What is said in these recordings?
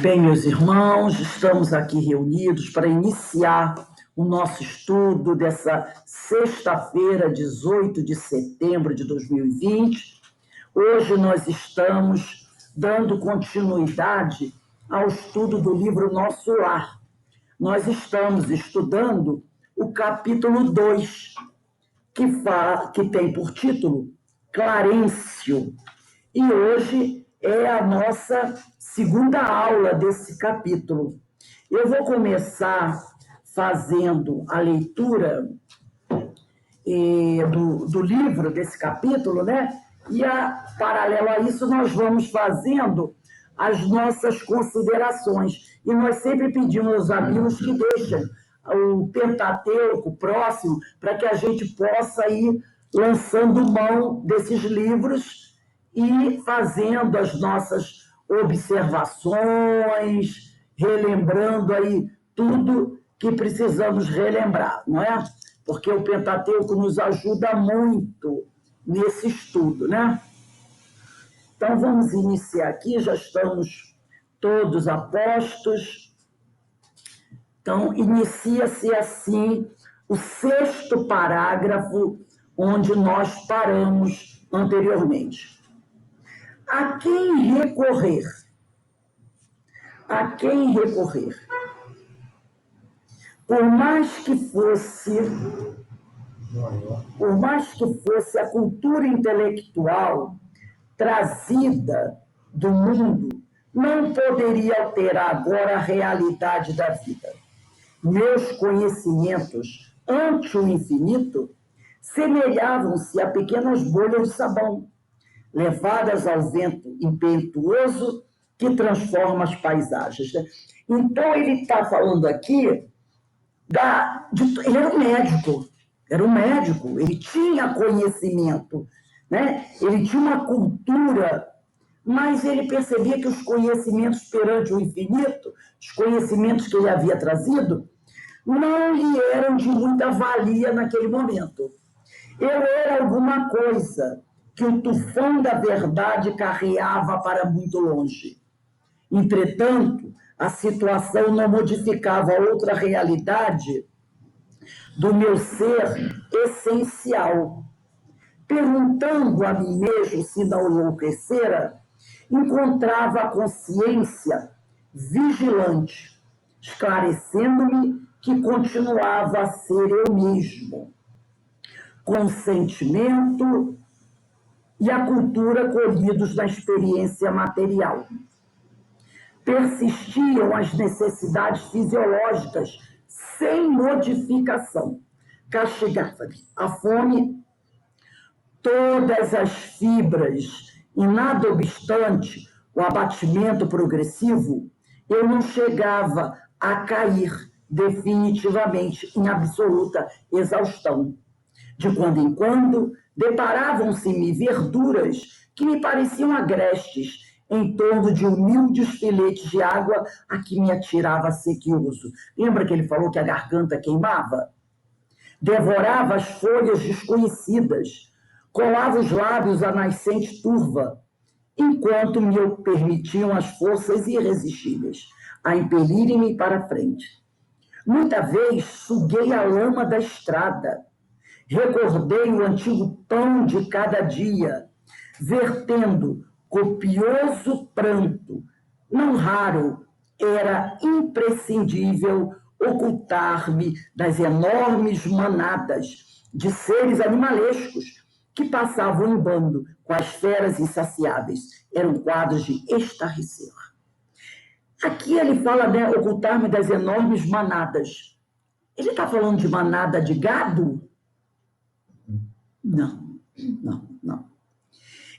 Bem, meus irmãos, estamos aqui reunidos para iniciar o nosso estudo dessa sexta-feira, 18 de setembro de 2020. Hoje nós estamos dando continuidade ao estudo do livro Nosso Lar. Nós estamos estudando o capítulo 2, que tem por título Clarencio. E hoje é a nossa segunda aula desse capítulo. Eu vou começar fazendo a leitura do livro, desse capítulo, né? E, paralelo a isso, nós vamos fazendo as nossas considerações. E nós sempre pedimos aos amigos que deixem o Pentateuco próximo para que a gente possa ir lançando mão desses livros e fazendo as nossas observações, relembrando aí tudo que precisamos relembrar, não é? Porque o Pentateuco nos ajuda muito nesse estudo, né? Então, vamos iniciar aqui, já estamos todos a postos. Então, inicia-se assim o sexto parágrafo, onde nós paramos anteriormente. A quem recorrer? A quem recorrer? Por mais que fosse a cultura intelectual trazida do mundo, não poderia alterar agora a realidade da vida. Meus conhecimentos, ante o infinito, semelhavam-se a pequenas bolhas de sabão, levadas ao vento impetuoso que transforma as paisagens. Então, ele está falando aqui, ele era um médico, ele tinha conhecimento, né? Ele tinha uma cultura, mas ele percebia que os conhecimentos perante o infinito, os conhecimentos que ele havia trazido, não lhe eram de muita valia naquele momento. Eu era alguma coisa que o tufão da verdade carreava para muito longe. Entretanto, a situação não modificava outra realidade do meu ser essencial. Perguntando a mim mesmo se não enlouquecera, encontrava a consciência vigilante, esclarecendo-me que continuava a ser eu mesmo, com o sentimento e a cultura colhidos na experiência material. Persistiam as necessidades fisiológicas sem modificação. Castigava-me a fome, todas as fibras, e nada obstante o abatimento progressivo, eu não chegava a cair definitivamente em absoluta exaustão. De quando em quando, deparavam-se-me verduras que me pareciam agrestes em torno de humildes filetes de água a que me atirava sequioso. Lembra que ele falou que a garganta queimava? Devorava as folhas desconhecidas, colava os lábios à nascente turva, enquanto me permitiam as forças irresistíveis a impelirem-me para frente. Muita vez suguei a lama da estrada, recordei o antigo pão de cada dia, vertendo copioso pranto. Não raro era imprescindível ocultar-me das enormes manadas de seres animalescos que passavam em bando com as feras insaciáveis. Eram quadros de estarrecer. Aqui ele fala, né, ocultar-me das enormes manadas. Ele está falando de manada de gado? Não.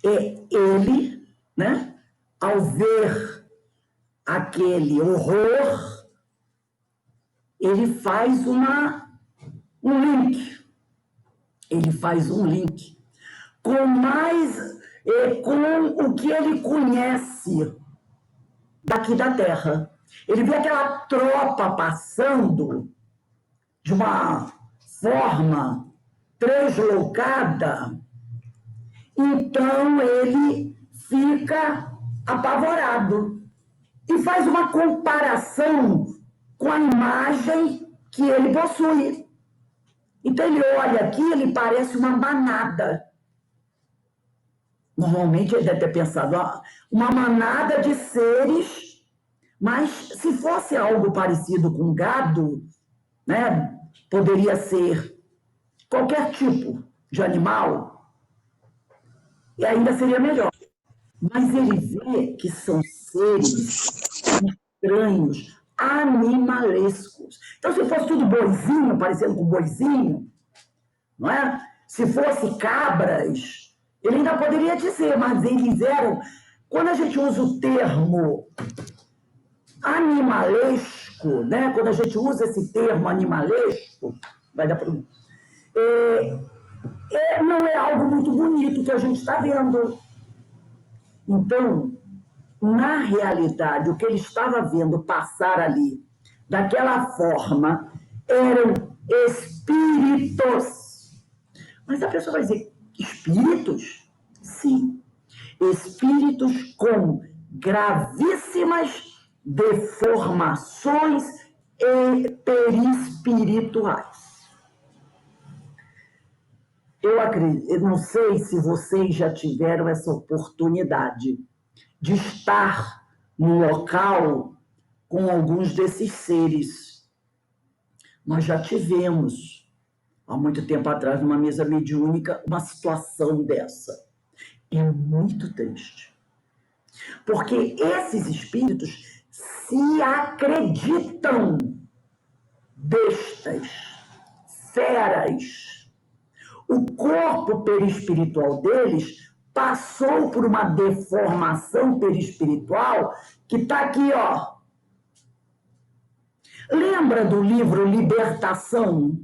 Ele, né, ao ver aquele horror, ele faz um link. Ele faz um link com o que ele conhece daqui da Terra. Ele vê aquela tropa passando de uma forma translocada, então ele fica apavorado. e faz uma comparação com a imagem que ele possui. Então ele olha aqui, ele parece uma manada. Normalmente ele deve ter pensado, uma manada de seres, mas se fosse algo parecido com gado, né, poderia ser qualquer tipo de animal, e ainda seria melhor. Mas ele vê que são seres estranhos, animalescos. Então, se fosse tudo boizinho, parecendo com boizinho, não é? Se fosse cabras, ele ainda poderia dizer, mas eles eram... Quando a gente usa o termo animalesco, né? Quando a gente usa esse termo animalesco, vai dar para... não é algo muito bonito que a gente está vendo. Então, na realidade, o que ele estava vendo passar ali, daquela forma, eram espíritos. Mas a pessoa vai dizer, espíritos? Sim. Espíritos com gravíssimas deformações perispirituais. Eu não sei se vocês já tiveram essa oportunidade de estar no local com alguns desses seres. Nós já tivemos, há muito tempo atrás, numa mesa mediúnica, uma situação dessa. É muito triste. Porque esses espíritos se acreditam bestas, feras. O corpo perispiritual deles passou por uma deformação perispiritual que está aqui, ó. Lembra do livro Libertação?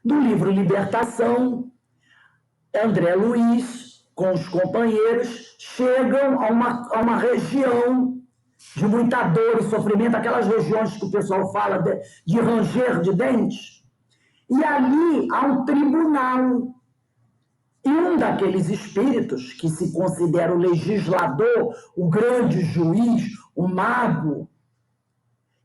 No livro Libertação, André Luiz, com os companheiros, chegam a uma região de muita dor e sofrimento, aquelas regiões que o pessoal fala de ranger de dentes. E ali há um tribunal. E um daqueles espíritos, que se considera o legislador, o grande juiz, o mago,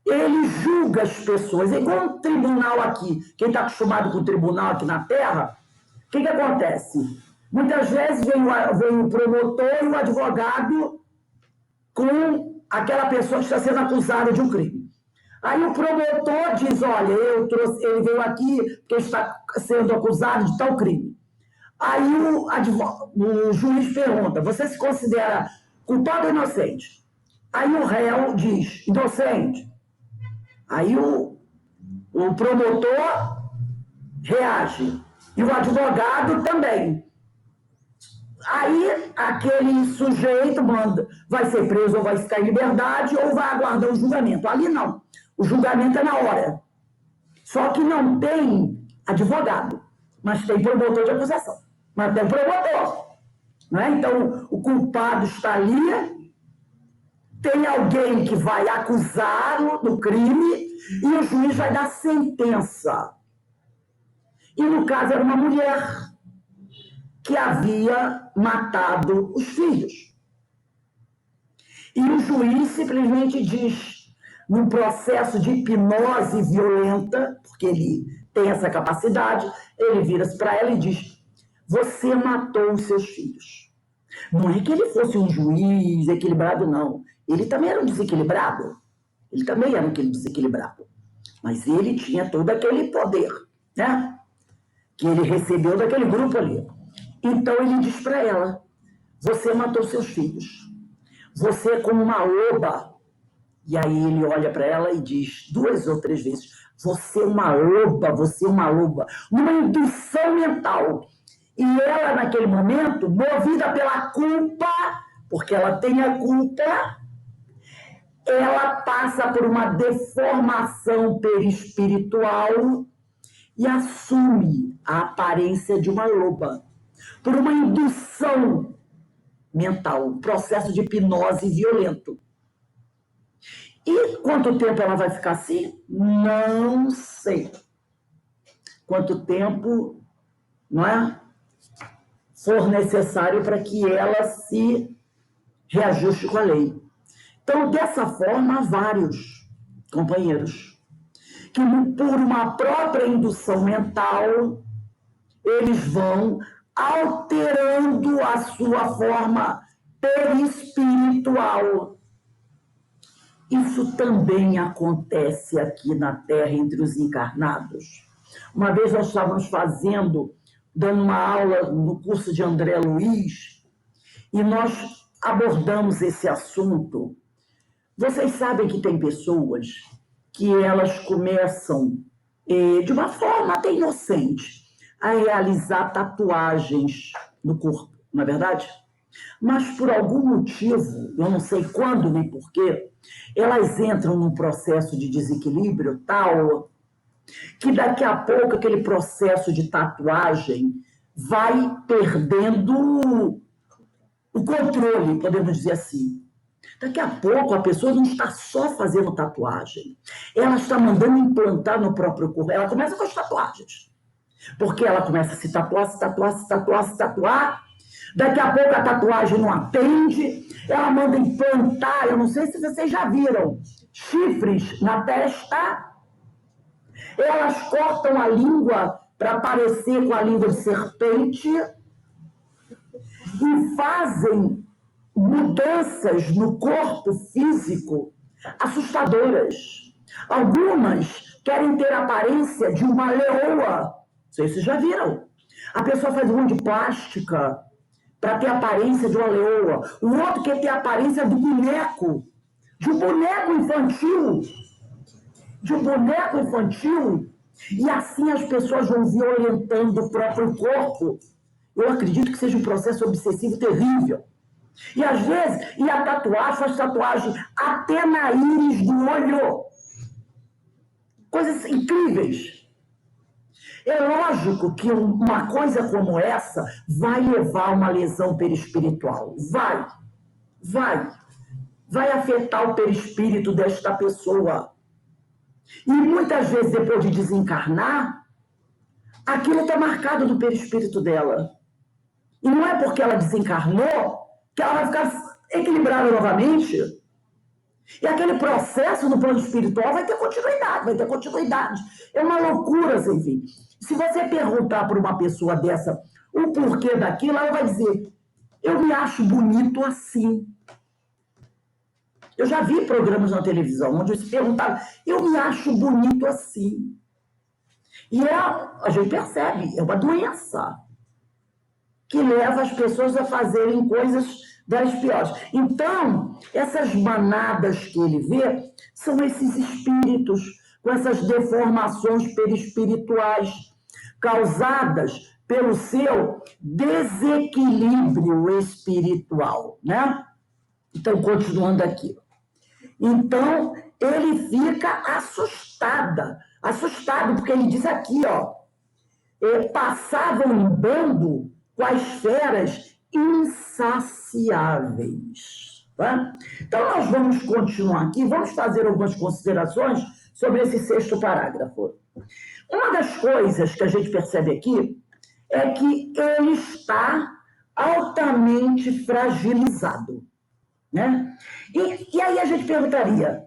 ele julga as pessoas. É igual um tribunal aqui. Quem está acostumado com o tribunal aqui na Terra, o que acontece? Muitas vezes vem o promotor e o advogado com aquela pessoa que está sendo acusada de um crime. Aí o promotor diz, olha, ele veio aqui porque está sendo acusado de tal crime. Aí o juiz pergunta, você se considera culpado ou inocente? Aí o réu diz, inocente. Aí o promotor reage. E o advogado também. Aí aquele sujeito vai ser preso ou vai ficar em liberdade ou vai aguardar o julgamento. Ali não. O julgamento é na hora. Só que não tem advogado, mas tem promotor de acusação. Mas tem promotor. Não é? Então, o culpado está ali, tem alguém que vai acusá-lo do crime e o juiz vai dar sentença. E, no caso, era uma mulher que havia matado os filhos. E o juiz simplesmente diz, num processo de hipnose violenta, porque ele tem essa capacidade, ele vira-se para ela e diz, você matou os seus filhos. Não é que ele fosse um juiz equilibrado, não. Ele também era um desequilibrado. Ele também era um desequilibrado. Mas ele tinha todo aquele poder, né? Que ele recebeu daquele grupo ali. Então ele diz para ela, você matou seus filhos. Você é como uma loba. E aí ele olha para ela e diz 2 ou 3 vezes, você é uma loba, você é uma loba. Uma indução mental. E ela, naquele momento, movida pela culpa, porque ela tem a culpa, ela passa por uma deformação perispiritual e assume a aparência de uma loba, por uma indução mental, um processo de hipnose violento. E quanto tempo ela vai ficar assim? Não sei. Quanto tempo, não é? For necessário para que ela se reajuste com a lei. Então, dessa forma, há vários companheiros que, por uma própria indução mental, eles vão alterando a sua forma perispiritual. Isso também acontece aqui na Terra entre os encarnados. Uma vez nós estávamos dando uma aula no curso de André Luiz, e nós abordamos esse assunto. Vocês sabem que tem pessoas que elas começam, de uma forma até inocente, a realizar tatuagens no corpo, não é verdade? Mas por algum motivo, eu não sei quando nem porquê, elas entram num processo de desequilíbrio tal que daqui a pouco aquele processo de tatuagem vai perdendo o controle, podemos dizer assim. Daqui a pouco a pessoa não está só fazendo tatuagem, ela está mandando implantar no próprio corpo. Ela começa com as tatuagens, porque ela começa a se tatuar, se tatuar, se tatuar, se tatuar. Daqui a pouco a tatuagem não atende, ela manda implantar, eu não sei se vocês já viram, chifres na testa. Elas cortam a língua para parecer com a língua de serpente e fazem mudanças no corpo físico assustadoras. Algumas querem ter a aparência de uma leoa. Não sei se vocês já viram. A pessoa faz um monte de plástica para ter a aparência de uma leoa. O outro quer ter a aparência do boneco, de um boneco infantil. De um boneco infantil. E assim as pessoas vão violentando o próprio corpo. Eu acredito que seja um processo obsessivo terrível. E às vezes, a tatuagem faz tatuagem até na íris do olho. Coisas incríveis. É lógico que uma coisa como essa vai levar a uma lesão perispiritual. Vai afetar o perispírito desta pessoa. E muitas vezes, depois de desencarnar, aquilo está marcado no perispírito dela. E não é porque ela desencarnou que ela vai ficar equilibrada novamente. E aquele processo no plano espiritual vai ter continuidade. É uma loucura sem fim. Se você perguntar para uma pessoa dessa o porquê daquilo, ela vai dizer: eu me acho bonito assim. Eu já vi programas na televisão onde se perguntaram: eu me acho bonito assim. E a gente percebe, é uma doença que leva as pessoas a fazerem coisas das piores. Então, essas manadas que ele vê são esses espíritos com essas deformações perispirituais causadas pelo seu desequilíbrio espiritual, né? Então, continuando aqui. Então, ele fica assustado, porque ele diz aqui, ó, passavam em bando com as feras insaciáveis. Tá? Então, nós vamos continuar aqui, vamos fazer algumas considerações sobre esse 6º parágrafo. Uma das coisas que a gente percebe aqui é que ele está altamente fragilizado. Né? E aí a gente perguntaria,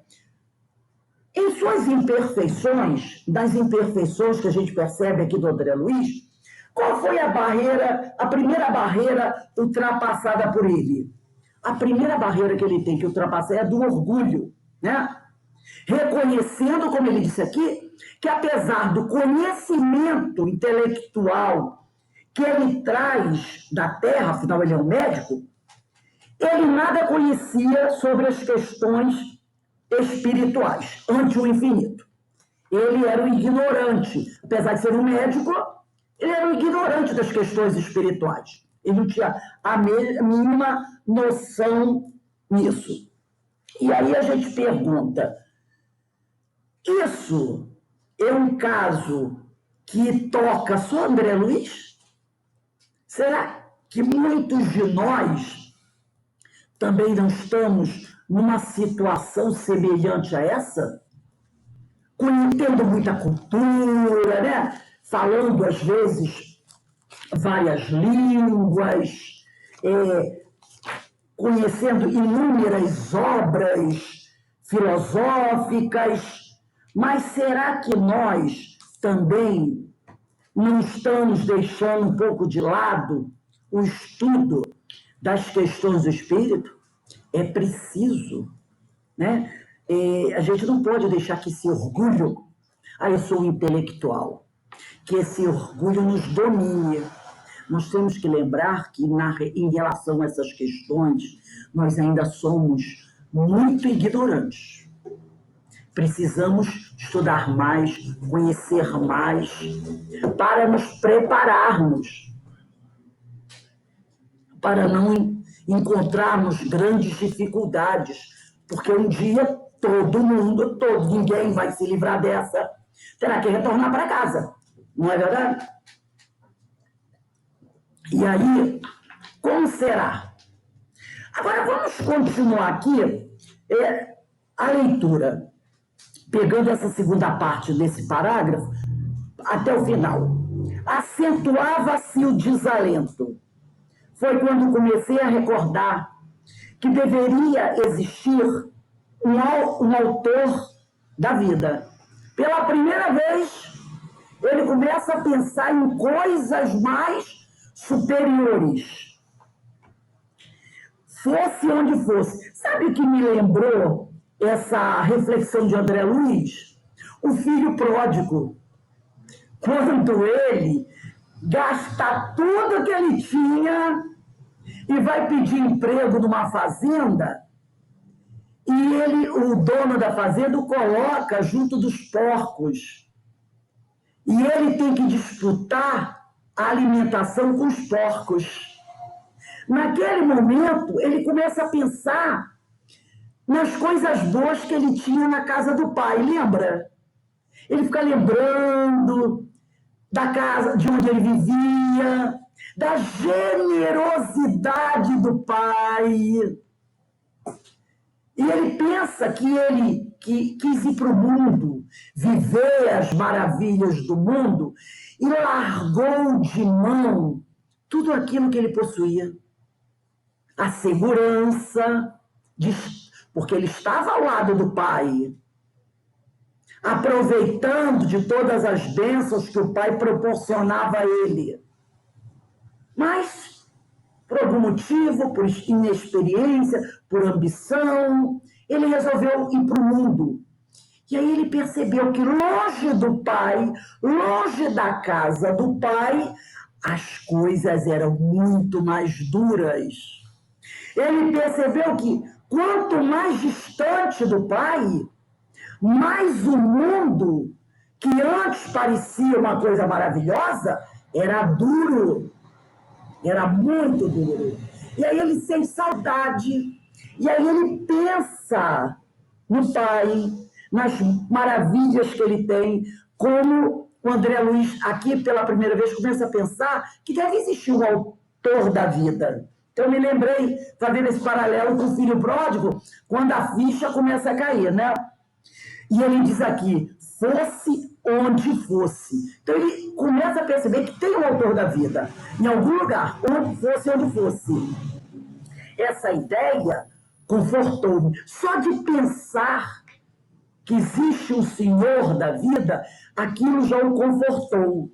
em suas imperfeições, das imperfeições que a gente percebe aqui do André Luiz, qual foi a primeira barreira ultrapassada por ele? A primeira barreira que ele tem que ultrapassar é a do orgulho, né? Reconhecendo, como ele disse aqui, que apesar do conhecimento intelectual que ele traz da Terra, afinal ele é um médico, ele nada conhecia sobre as questões espirituais, ante o infinito. Ele era um ignorante. Apesar de ser um médico, ele era um ignorante das questões espirituais. Ele não tinha a mínima noção nisso. E aí a gente pergunta, isso é um caso que toca só André Luiz? Será que muitos de nós também não estamos numa situação semelhante a essa? Tendo muita cultura, né? Falando, às vezes, várias línguas, conhecendo inúmeras obras filosóficas, mas será que nós também não estamos deixando um pouco de lado o estudo das questões do espírito? É preciso, né? A gente não pode deixar que esse orgulho, eu sou um intelectual, que esse orgulho nos domine. Nós temos que lembrar que, em relação a essas questões, nós ainda somos muito ignorantes. Precisamos estudar mais, conhecer mais, para nos prepararmos, para não encontrarmos grandes dificuldades, porque um dia ninguém vai se livrar dessa, terá que retornar para casa, não é verdade? E aí, como será? Agora, vamos continuar aqui a leitura, pegando essa segunda parte desse parágrafo até o final. Acentuava-se o desalento. Foi quando comecei a recordar que deveria existir um autor da vida. Pela primeira vez, ele começa a pensar em coisas mais superiores. Fosse onde fosse. Sabe o que me lembrou essa reflexão de André Luiz? O filho pródigo. Quando ele gasta tudo que ele tinha e vai pedir emprego numa fazenda, e o dono da fazenda, o coloca junto dos porcos. E ele tem que disputar a alimentação com os porcos. Naquele momento, ele começa a pensar nas coisas boas que ele tinha na casa do pai, lembra? Ele fica lembrando da casa de onde ele vivia, da generosidade do pai. E ele pensa que ele quis ir para o mundo, viver as maravilhas do mundo, e largou de mão tudo aquilo que ele possuía. A segurança, porque ele estava ao lado do pai, aproveitando de todas as bênçãos que o pai proporcionava a ele. Mas, por algum motivo, por inexperiência, por ambição, ele resolveu ir para o mundo. E aí ele percebeu que longe do pai, longe da casa do pai, as coisas eram muito mais duras. Ele percebeu que quanto mais distante do pai, mais o mundo, que antes parecia uma coisa maravilhosa, era duro. Era muito duro. E aí ele sente saudade. E aí ele pensa no pai, nas maravilhas que ele tem, como o André Luiz, aqui pela primeira vez, começa a pensar que deve existir um autor da vida. Então, eu me lembrei, fazendo esse paralelo com o filho pródigo, quando a ficha começa a cair, né? E ele diz aqui, fosse onde fosse. Então, ele começa a perceber que tem um autor da vida, em algum lugar, onde fosse. Essa ideia confortou-me. Só de pensar que existe um Senhor da vida, aquilo já o confortou.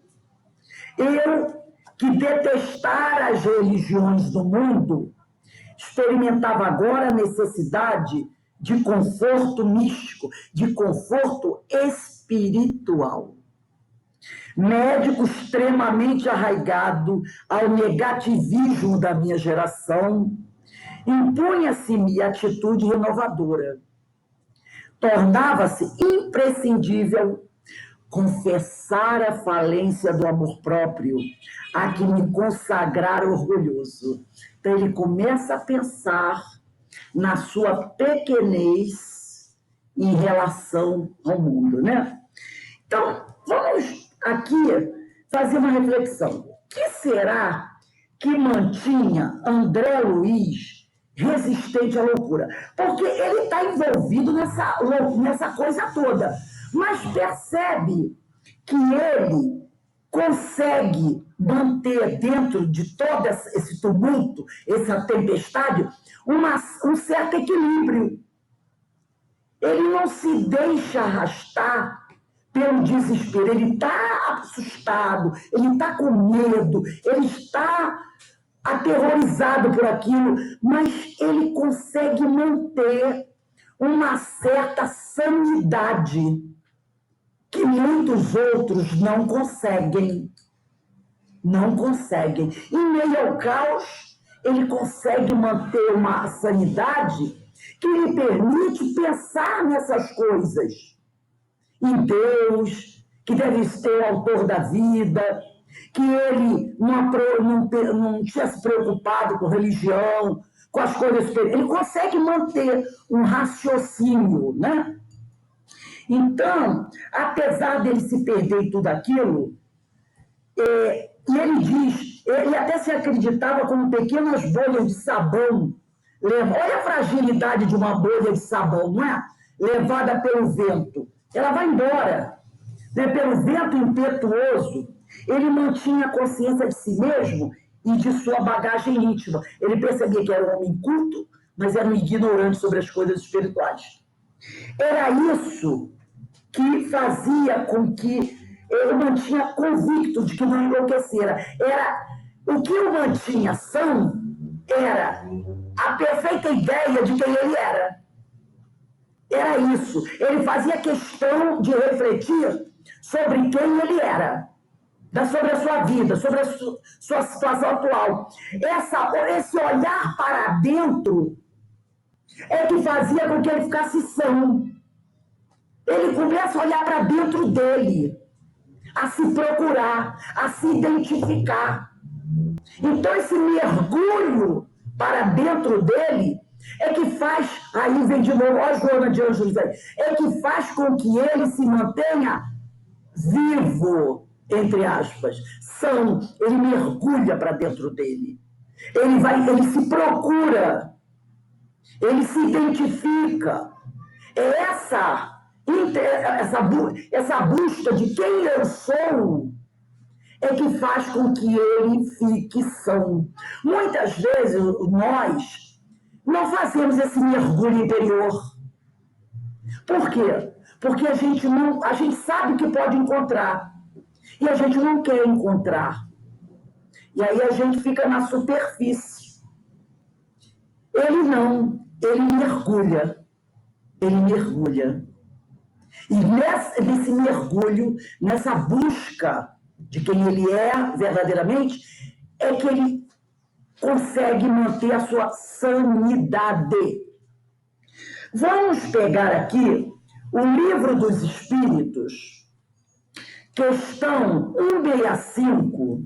Eu, que detestara as religiões do mundo, experimentava agora a necessidade de conforto místico, de conforto espiritual. Médico extremamente arraigado ao negativismo da minha geração, impunha-se-me atitude renovadora. Tornava-se imprescindível confessar a falência do amor próprio, a que me consagrara orgulhoso. Então, ele começa a pensar na sua pequenez em relação ao mundo, né? Então, vamos aqui fazer uma reflexão. O que será que mantinha André Luiz resistente à loucura? Porque ele está envolvido nessa coisa toda, mas percebe que ele consegue manter dentro de todo esse tumulto, essa tempestade, um certo equilíbrio. Ele não se deixa arrastar pelo desespero, ele está assustado, ele está com medo, ele está aterrorizado por aquilo, mas ele consegue manter uma certa sanidade que muitos outros não conseguem. Não conseguem. Em meio ao caos, ele consegue manter uma sanidade que lhe permite pensar nessas coisas. Em Deus, que deve ser o autor da vida, que ele não tinha se preocupado com religião, com as coisas que ele consegue manter um raciocínio, né? Então, apesar dele se perder em tudo aquilo, e ele diz, ele até se acreditava como pequenas bolhas de sabão. Olha a fragilidade de uma bolha de sabão, não é? Levada pelo vento. Ela vai embora. Né? Pelo vento impetuoso, ele mantinha a consciência de si mesmo e de sua bagagem íntima. Ele percebia que era um homem culto, mas era um ignorante sobre as coisas espirituais. Era isso que fazia com que ele mantinha convicto de que não enlouquecera. O que o mantinha são era a perfeita ideia de quem ele era. Era isso. Ele fazia questão de refletir sobre quem ele era, sobre a sua vida, sobre a sua situação atual. Esse olhar para dentro é que fazia com que ele ficasse são. Ele começa a olhar para dentro dele, a se procurar, a se identificar. Então, esse mergulho para dentro dele é que faz, aí vem de novo, ó Joana de Anjos aí, é que faz com que ele se mantenha vivo, entre aspas. Ele mergulha para dentro dele. Ele se procura, ele se identifica. É essa busca de quem eu sou é que faz com que ele fique são. Muitas vezes nós não fazemos esse mergulho interior. Por quê? Porque a gente sabe que pode encontrar e a gente não quer encontrar. E aí a gente fica na superfície. Ele não, ele mergulha. Ele mergulha. E nesse mergulho, nessa busca de quem ele é verdadeiramente, é que ele consegue manter a sua sanidade. Vamos pegar aqui o Livro dos Espíritos, questão 165.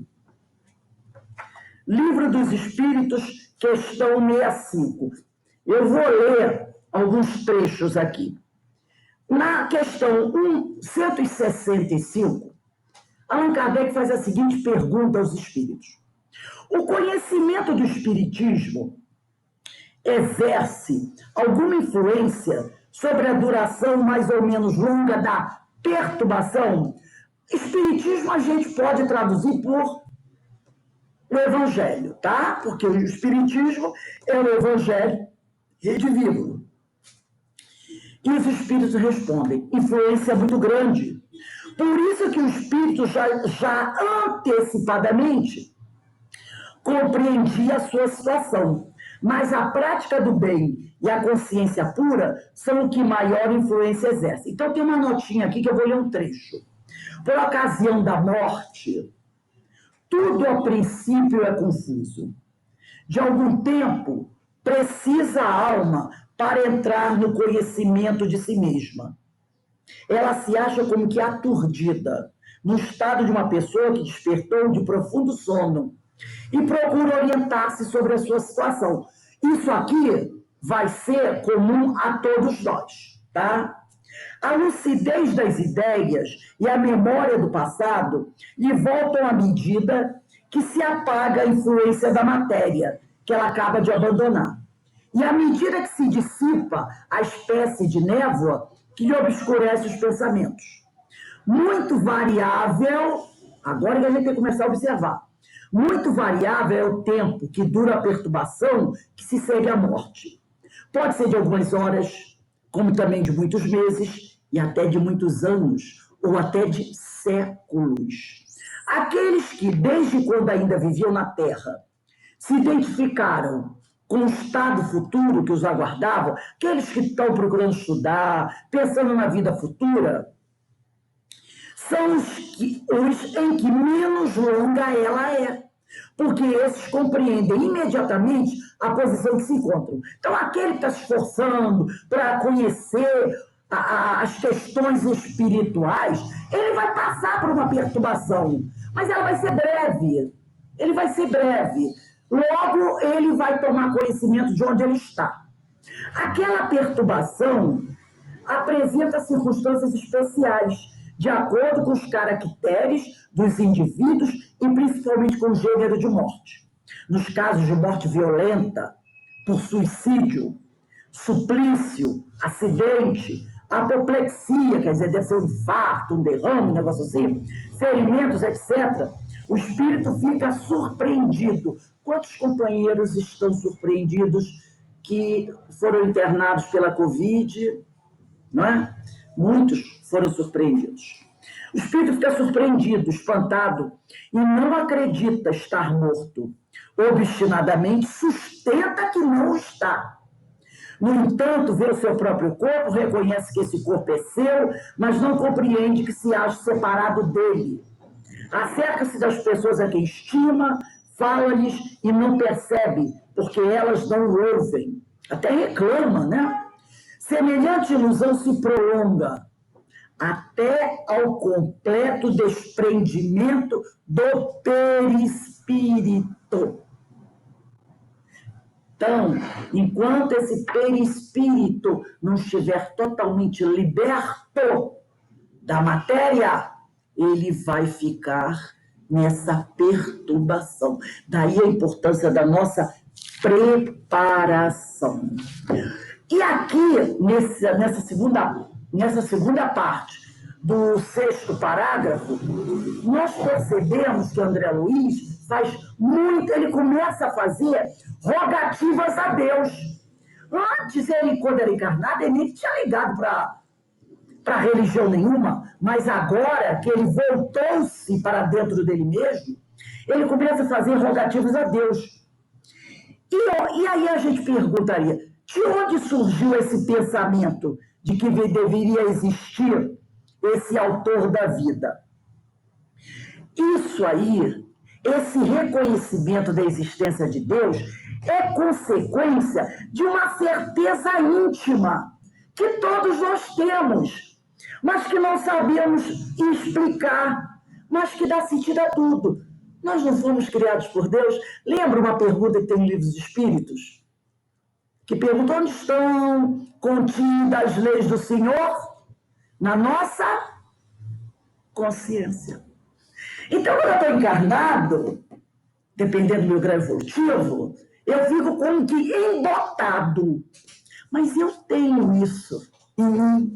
Livro dos Espíritos, questão 65. Eu vou ler alguns trechos aqui. Na questão 165, Allan Kardec faz a seguinte pergunta aos espíritos. O conhecimento do espiritismo exerce alguma influência sobre a duração mais ou menos longa da perturbação? Espiritismo a gente pode traduzir por o Evangelho, tá? Porque o espiritismo é o Evangelho redivivo. E os espíritos respondem, influência muito grande. Por isso que o espírito já antecipadamente compreendia a sua situação. Mas a prática do bem e a consciência pura são o que maior influência exerce. Então tem uma notinha aqui que eu vou ler um trecho. Por ocasião da morte, tudo a princípio é confuso. De algum tempo, precisa a alma para entrar no conhecimento de si mesma. Ela se acha como que aturdida, no estado de uma pessoa que despertou de profundo sono e procura orientar-se sobre a sua situação. Isso aqui vai ser comum a todos nós, tá? A lucidez das ideias e a memória do passado lhe voltam à medida que se apaga a influência da matéria, que ela acaba de abandonar. E à medida que se dissipa a espécie de névoa que lhe obscurece os pensamentos. Muito variável Agora que a gente tem que começar a observar. Muito variável é o tempo que dura a perturbação que se segue à morte. Pode ser de algumas horas, como também de muitos meses, e até de muitos anos, ou até de séculos. Aqueles que, desde quando ainda viviam na Terra, se identificaram com o estado futuro que os aguardava, aqueles que estão procurando estudar, pensando na vida futura, são os em que menos longa ela é, porque esses compreendem imediatamente a posição que se encontram. Então, aquele que está se esforçando para conhecer as questões espirituais, ele vai passar por uma perturbação, mas ela vai ser breve. Ele vai ser breve. Logo, ele vai tomar conhecimento de onde ele está. Aquela perturbação apresenta circunstâncias especiais, de acordo com os caracteres dos indivíduos e principalmente com o gênero de morte. Nos casos de morte violenta, por suicídio, suplício, acidente, apoplexia, quer dizer, deve ser um infarto, um derrame, um negócio assim, ferimentos, etc., o espírito fica surpreendido. Quantos companheiros estão surpreendidos que foram internados pela Covid, não é? Muitos foram surpreendidos. O espírito fica surpreendido, espantado, e não acredita estar morto. Obstinadamente sustenta que não está. No entanto, vê o seu próprio corpo, reconhece que esse corpo é seu, mas não compreende que se acha separado dele. Acerca-se das pessoas a quem estima, fala-lhes e não percebe, porque elas não o ouvem. Até reclama, né? Semelhante ilusão se prolonga até ao completo desprendimento do perispírito. Então, enquanto esse perispírito não estiver totalmente liberto da matéria, ele vai ficar nessa perturbação. Daí a importância da nossa preparação. E aqui, nessa segunda parte do 6º parágrafo, nós percebemos que André Luiz faz muito, ele começa a fazer rogativas a Deus. Antes, ele, quando era encarnado, ele nem tinha ligado para religião nenhuma, mas agora que ele voltou-se para dentro dele mesmo, ele começa a fazer rogativas a Deus. E aí a gente perguntaria, de onde surgiu esse pensamento de que deveria existir esse autor da vida? Isso aí, esse reconhecimento da existência de Deus é consequência de uma certeza íntima que todos nós temos, mas que não sabemos explicar, mas que dá sentido a tudo. Nós não fomos criados por Deus? Lembra uma pergunta que tem no Livro dos Espíritos? Que pergunta onde estão contidas as leis do Senhor? Na nossa consciência. Então, quando eu estou encarnado, dependendo do meu grau evolutivo, eu fico como que embotado. Mas eu tenho isso em mim.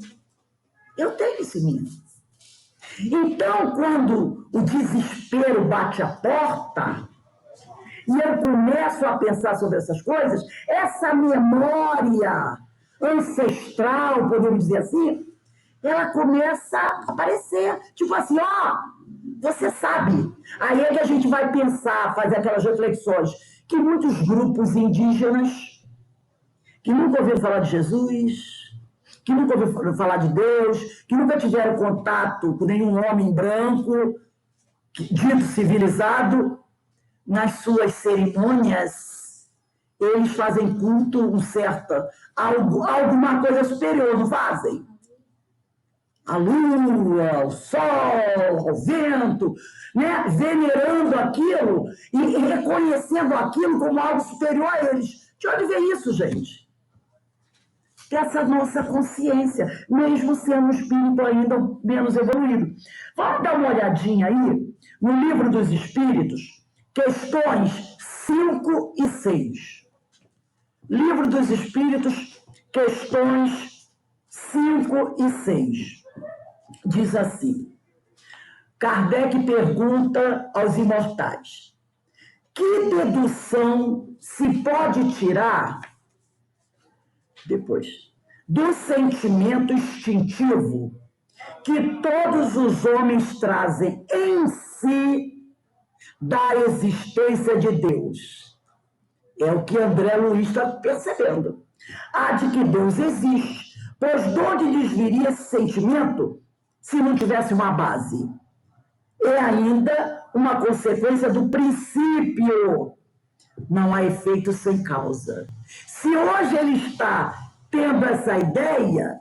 Eu tenho isso em mim. Então, quando o desespero bate a porta e eu começo a pensar sobre essas coisas, essa memória ancestral, podemos dizer assim, ela começa a aparecer. Tipo assim, ó, você sabe. Aí é que a gente vai pensar, fazer aquelas reflexões que muitos grupos indígenas, que nunca ouviram falar de Jesus, que nunca ouviram falar de Deus, que nunca tiveram contato com nenhum homem branco, dito civilizado, nas suas cerimônias, eles fazem culto alguma coisa superior, não fazem? A lua, o sol, o vento, né? Venerando aquilo e reconhecendo aquilo como algo superior a eles. De onde vem isso, gente? Dessa nossa consciência, mesmo sendo um espírito ainda menos evoluído. Vamos dar uma olhadinha aí no Livro dos Espíritos, questões 5 e 6. Livro dos Espíritos, questões 5 e 6. Diz assim: Kardec pergunta aos imortais: que dedução se pode tirar depois do sentimento instintivo que todos os homens trazem em si da existência de Deus? É o que André Luiz está percebendo. Há de que Deus existe, pois de onde lhes viria esse sentimento se não tivesse uma base? É ainda uma consequência do princípio. Não há efeito sem causa. Se hoje ele está tendo essa ideia,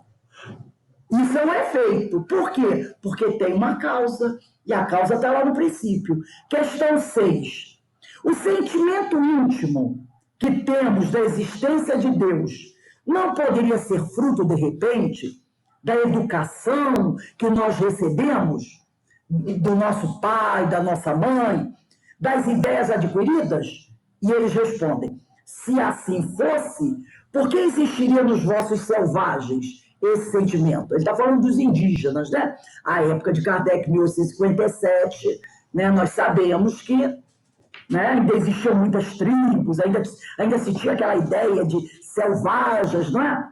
isso é um efeito. Por quê? Porque tem uma causa, e a causa está lá no princípio. Questão 6. O sentimento íntimo que temos da existência de Deus não poderia ser fruto, de repente, da educação que nós recebemos do nosso pai, da nossa mãe, das ideias adquiridas? E eles respondem: se assim fosse, por que existiria nos vossos selvagens esse sentimento? Ele está falando dos indígenas, né? A época de Kardec, 1857, né? Nós sabemos que, né, ainda existiam muitas tribos, ainda se tinha aquela ideia de selvagens, não é?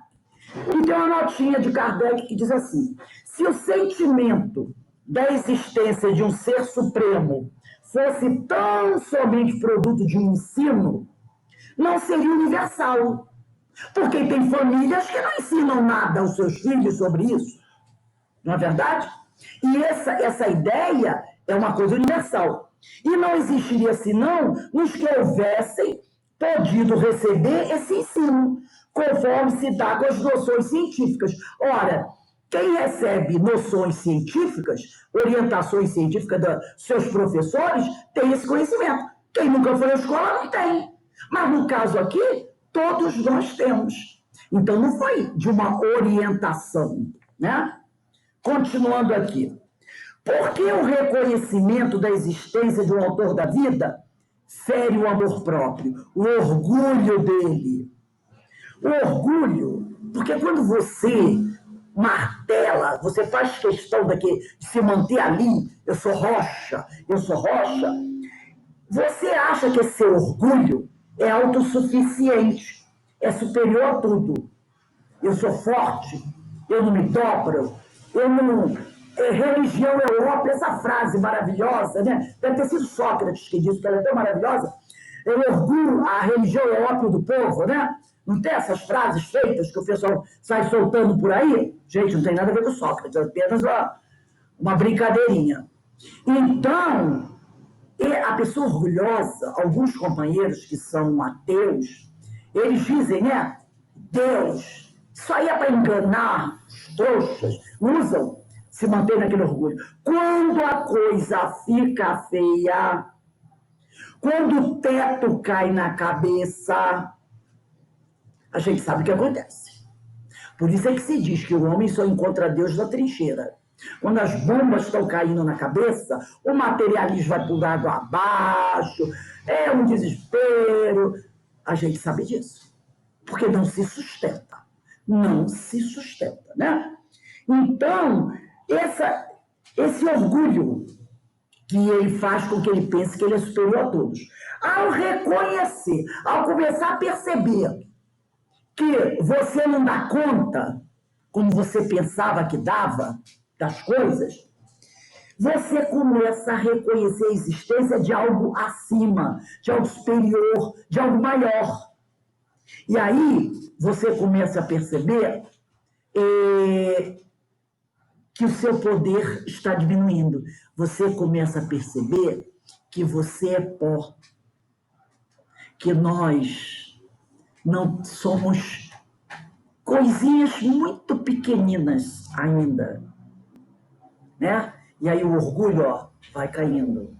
E tem uma notinha de Kardec que diz assim: se o sentimento da existência de um ser supremo fosse tão somente produto de um ensino, não seria universal. Porque tem famílias que não ensinam nada aos seus filhos sobre isso. Não é verdade? E essa ideia é uma coisa universal. E não existiria, senão, nos que houvessem podido receber esse ensino, conforme se dá com as noções científicas. Ora, quem recebe noções científicas, orientações científicas dos seus professores, tem esse conhecimento. Quem nunca foi à escola não tem. Mas no caso aqui, todos nós temos. Então não foi de uma orientação, né? Continuando aqui. Por que o reconhecimento da existência de um autor da vida fere o amor próprio, o orgulho dele? O orgulho, porque quando você martela, você faz questão de se manter ali, eu sou rocha, você acha que esse seu orgulho é autossuficiente, é superior a tudo. Eu sou forte, eu não me dobro, eu não... religião é ópio, essa frase maravilhosa, né? Deve ter sido Sócrates que disse, que ela é tão maravilhosa. Eu orgulho, a religião é ópio do povo, né? Não tem essas frases feitas que o pessoal sai soltando por aí? Gente, não tem nada a ver com Sócrates, é apenas uma brincadeirinha. Então, a pessoa orgulhosa, alguns companheiros que são ateus, eles dizem, né? Deus, isso aí é para enganar os trouxas, usam, se mantém naquele orgulho. Quando a coisa fica feia, quando o teto cai na cabeça, a gente sabe o que acontece. Por isso é que se diz que o homem só encontra Deus na trincheira. Quando as bombas estão caindo na cabeça, o materialismo vai por água abaixo, é um desespero. A gente sabe disso. Porque não se sustenta. Não se sustenta, né? Então, esse orgulho que ele faz com que ele pense que ele é superior a todos. Ao reconhecer, ao começar a perceber que você não dá conta, como você pensava que dava, das coisas, você começa a reconhecer a existência de algo acima, de algo superior, de algo maior. E aí você começa a perceber que o seu poder está diminuindo. Você começa a perceber que você é pó, que nós não somos coisinhas muito pequeninas ainda, né? E aí o orgulho, vai caindo.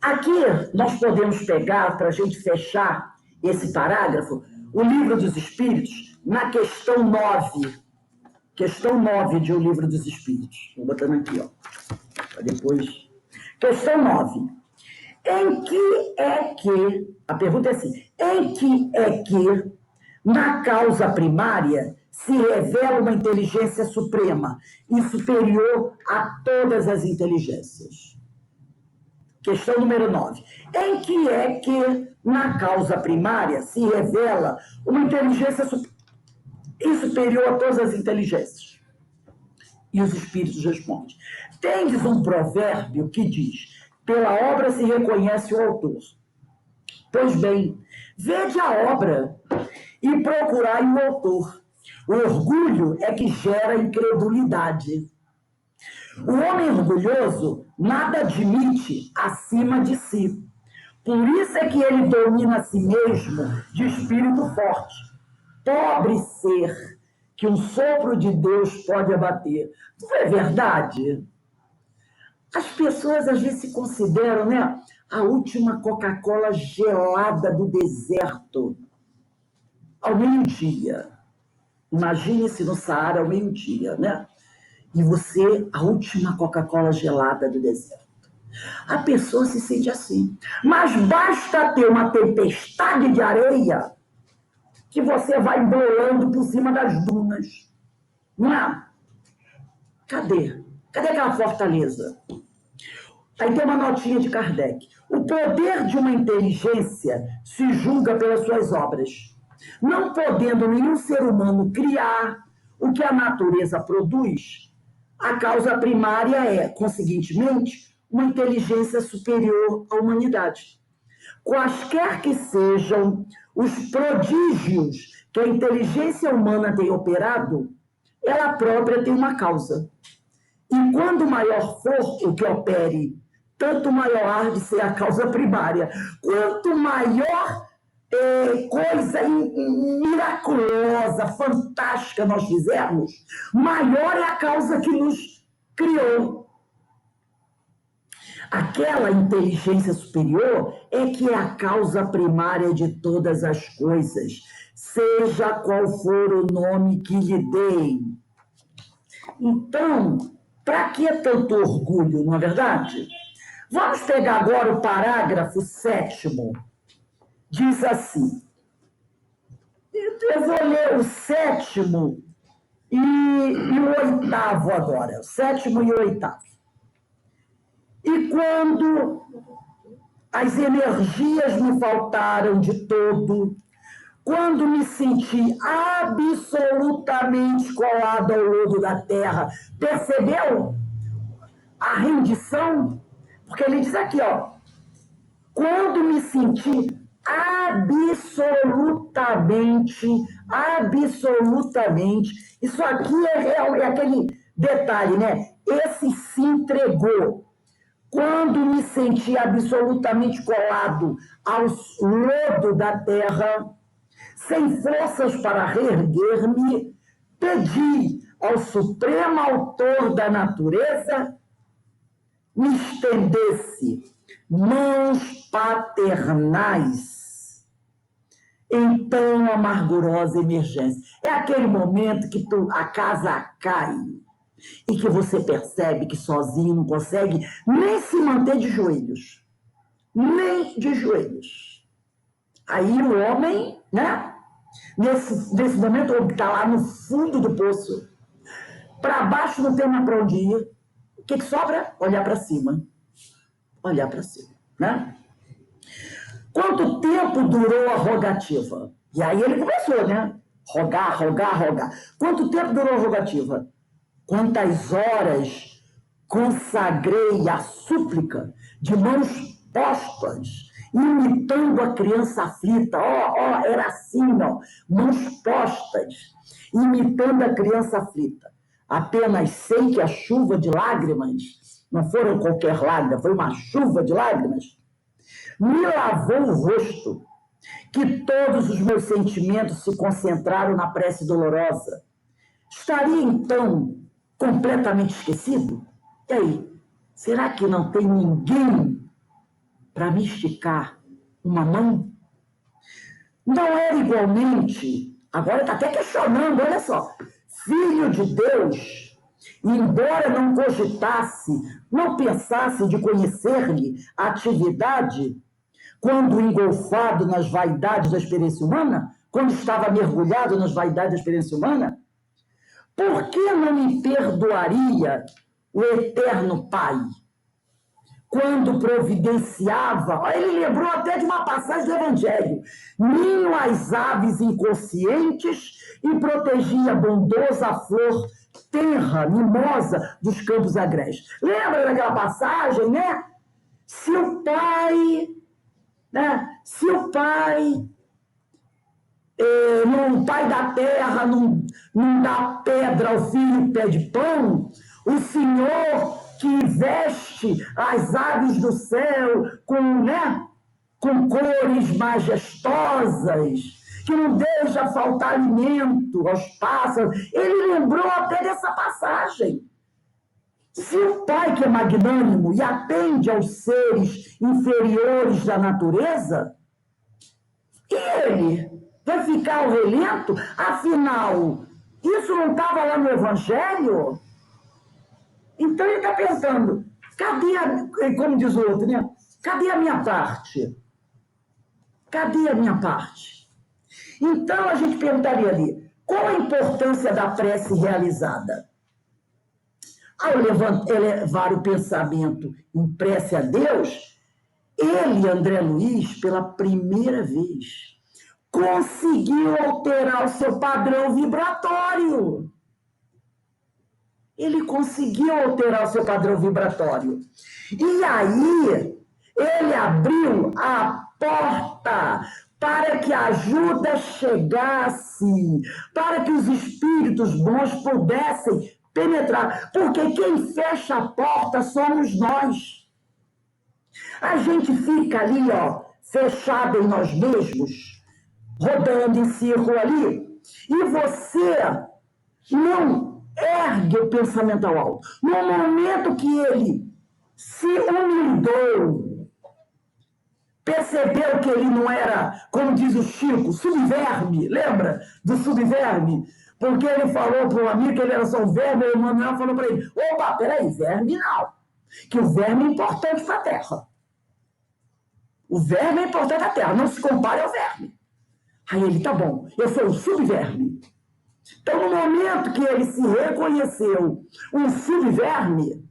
Aqui nós podemos pegar, para a gente fechar esse parágrafo, o Livro dos Espíritos, na questão 9. Questão 9 de O Livro dos Espíritos. Vou botando aqui, para depois. Questão 9. Em que é que, a pergunta é assim, em que é que, na causa primária, se revela uma inteligência suprema e superior a todas as inteligências. Questão número 9. Em que é que, na causa primária, se revela uma inteligência superior a todas as inteligências? E os espíritos respondem: tendes um provérbio que diz: pela obra se reconhece o autor. Pois bem, vede a obra e procurai o autor. O orgulho é que gera incredulidade. O homem orgulhoso nada admite acima de si. Por isso é que ele domina a si mesmo de espírito forte. Pobre ser que um sopro de Deus pode abater. Não é verdade? As pessoas às vezes se consideram, né, a última Coca-Cola gelada do deserto. Ao meio-dia. Imagine-se no Saara ao meio-dia, né? E você, a última Coca-Cola gelada do deserto. A pessoa se sente assim. Mas basta ter uma tempestade de areia que você vai embolando por cima das dunas. Não é? Cadê? Cadê aquela fortaleza? Aí tem uma notinha de Kardec. O poder de uma inteligência se julga pelas suas obras. Não podendo nenhum ser humano criar o que a natureza produz, a causa primária é, conseguintemente, uma inteligência superior à humanidade. Quaisquer que sejam os prodígios que a inteligência humana tem operado, ela própria tem uma causa. E quando maior for o que opere, tanto maior há de ser a causa primária. Quanto maior coisa miraculosa, fantástica nós fizermos, maior é a causa que nos criou. Aquela inteligência superior é que é a causa primária de todas as coisas, seja qual for o nome que lhe deem. Então, para que tanto orgulho, não é verdade? Vamos pegar agora o parágrafo 7º. Diz assim, eu vou ler o 7º e o 8º agora, o 7º e o 8º. E quando as energias me faltaram de todo, quando me senti absolutamente colado ao lodo da terra, percebeu a rendição? Porque ele diz aqui, ó, quando me senti absolutamente, isso aqui é aquele detalhe, né? Esse se entregou. Quando me senti absolutamente colado ao lodo da terra, sem forças para reerguer-me, pedi ao Supremo Autor da natureza me estendesse mãos paternais em tão amargurosa emergência. É aquele momento que a casa cai e que você percebe que sozinho não consegue nem se manter de joelhos. Nem de joelhos. Aí o homem, né? Nesse momento, ele está lá no fundo do poço. Para baixo não tem mais para onde ir. O que sobra? Olhar para cima. Olhar para cima, né? Quanto tempo durou a rogativa? E aí ele começou, né? Rogar. Quanto tempo durou a rogativa? Quantas horas consagrei a súplica de mãos postas, imitando a criança aflita. Era assim, ó, mãos postas, imitando a criança aflita. Apenas sei que a chuva de lágrimas, não foram qualquer lágrima, foi uma chuva de lágrimas, me lavou o rosto, que todos os meus sentimentos se concentraram na prece dolorosa. Estaria, então, completamente esquecido? E aí, será que não tem ninguém para me esticar uma mão? Não era igualmente, agora está até questionando, olha só, filho de Deus, embora não cogitasse, não pensasse de conhecer-lhe a atividade, quando engolfado nas vaidades da experiência humana, quando estava mergulhado nas vaidades da experiência humana, por que não me perdoaria o eterno Pai quando providenciava? Ele lembrou até de uma passagem do Evangelho: ninho às aves inconscientes e protegia bondosa a flor tenra, mimosa dos campos agrestes. Lembra daquela passagem, né? Se o pai, o pai da terra não dá pedra ao filho que pede pão, o Senhor que veste as aves do céu com cores majestosas, que não deixa faltar alimento aos pássaros. Ele lembrou até dessa passagem. Se o Pai, que é magnânimo e atende aos seres inferiores da natureza, ele vai ficar ao relento? Afinal, isso não estava lá no Evangelho? Então ele está pensando, como diz o outro, né? Cadê a minha parte? Cadê a minha parte? Então a gente perguntaria ali, qual a importância da prece realizada? Ao elevar o pensamento em prece a Deus, ele, André Luiz, pela primeira vez, conseguiu alterar o seu padrão vibratório. Ele conseguiu alterar o seu padrão vibratório. E aí, ele abriu a porta para que a ajuda chegasse, para que os espíritos bons pudessem penetrar. Porque quem fecha a porta somos nós. A gente fica ali, fechado em nós mesmos, rodando em círculo ali, e você não ergue o pensamento ao alto. No momento que ele se humilhou, percebeu que ele não era, como diz o Chico, subverme, lembra do subverme? Porque ele falou para um amigo que ele era só um verme, e o Manuel falou para ele, opa, peraí, verme não, que o verme é importante para a terra. O verme é importante para a terra, não se compare ao verme. Aí ele, tá bom, eu sou um subverme. Então, no momento que ele se reconheceu um subverme,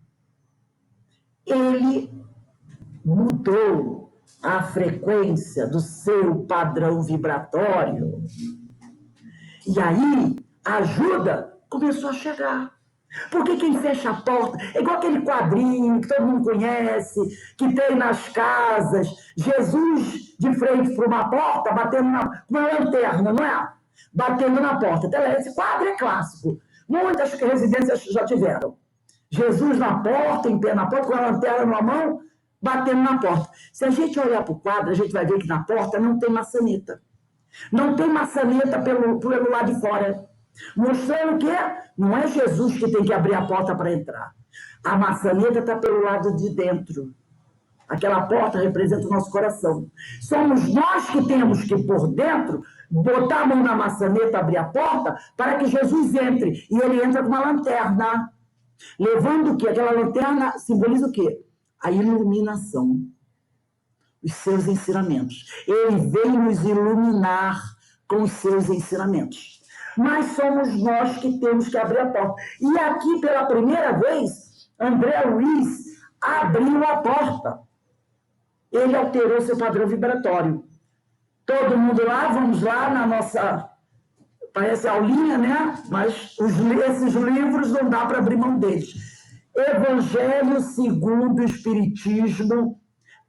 ele mudou a frequência do seu padrão vibratório. E aí, a ajuda começou a chegar. Porque quem fecha a porta, é igual aquele quadrinho que todo mundo conhece, que tem nas casas, Jesus de frente para uma porta, batendo com uma lanterna, não é? Batendo na porta. Esse quadro é clássico. Muitas residências já tiveram. Jesus na porta, em pé na porta, com a lanterna na mão, batendo na porta. Se a gente olhar para o quadro, a gente vai ver que na porta não tem maçaneta. Não tem maçaneta pelo lado de fora. Mostrando que não é Jesus que tem que abrir a porta para entrar. A maçaneta está pelo lado de dentro. Aquela porta representa o nosso coração. Somos nós que temos que, por dentro, botar a mão na maçaneta, abrir a porta, para que Jesus entre. E ele entra com uma lanterna. Levando o quê? Aquela lanterna simboliza o quê? A iluminação. Os seus ensinamentos. Ele veio nos iluminar com os seus ensinamentos. Mas somos nós que temos que abrir a porta. E aqui, pela primeira vez, André Luiz abriu a porta. Ele alterou seu padrão vibratório. Todo mundo lá, vamos lá na nossa... Parece aulinha, né? Mas esses livros não dá para abrir mão deles. Evangelho segundo o Espiritismo,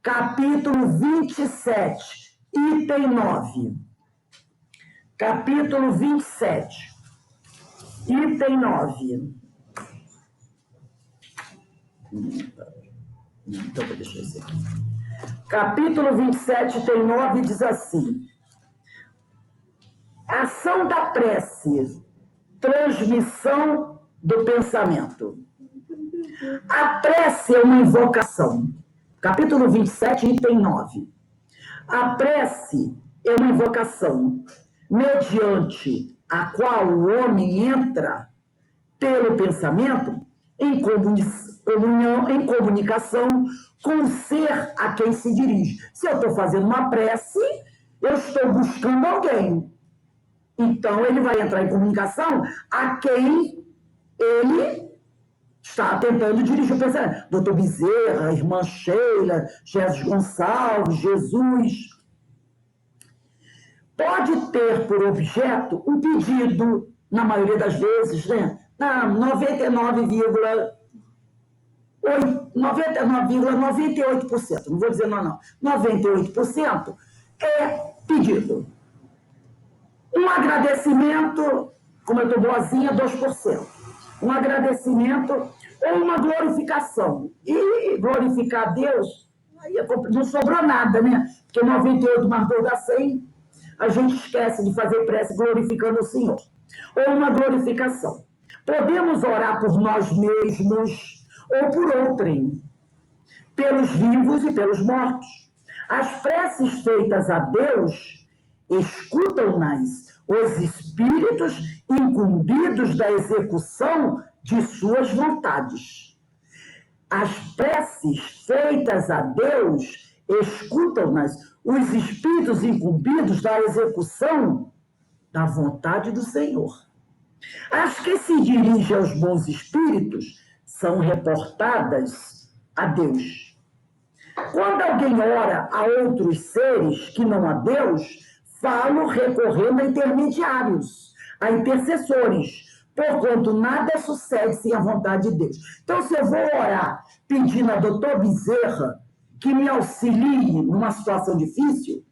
capítulo 27, item 9. Capítulo 27, item 9. Então, vou deixar isso aqui. Capítulo 27, item 9, diz assim: ação da prece, transmissão do pensamento. A prece é uma invocação. Capítulo 27, item 9. A prece é uma invocação, mediante a qual o homem entra pelo pensamento em comunicação com o ser a quem se dirige. Se eu estou fazendo uma prece, eu estou buscando alguém. Então, ele vai entrar em comunicação a quem ele está tentando dirigir o pensamento. Doutor Bezerra, irmã Sheila, Jesus Gonçalves, Jesus. Pode ter por objeto um pedido, na maioria das vezes, né? 99,98%, não vou dizer não, 98% é pedido. Um agradecimento, como eu estou boazinha, 2%. Um agradecimento ou uma glorificação. E glorificar a Deus, aí não sobrou nada, né? Porque 98 mais 2 dá 100, a gente esquece de fazer prece glorificando o Senhor. Ou uma glorificação. Podemos orar por nós mesmos ou por outrem, pelos vivos e pelos mortos. As preces feitas a Deus escutam-nas os espíritos incumbidos da execução de suas vontades. As preces feitas a Deus escutam-nas os espíritos incumbidos da execução da vontade do Senhor. As que se dirigem aos bons espíritos são reportadas a Deus. Quando alguém ora a outros seres que não a Deus, falo recorrendo a intermediários, a intercessores, porquanto nada sucede sem a vontade de Deus. Então, se eu vou orar pedindo a doutor Bezerra que me auxilie numa situação difícil,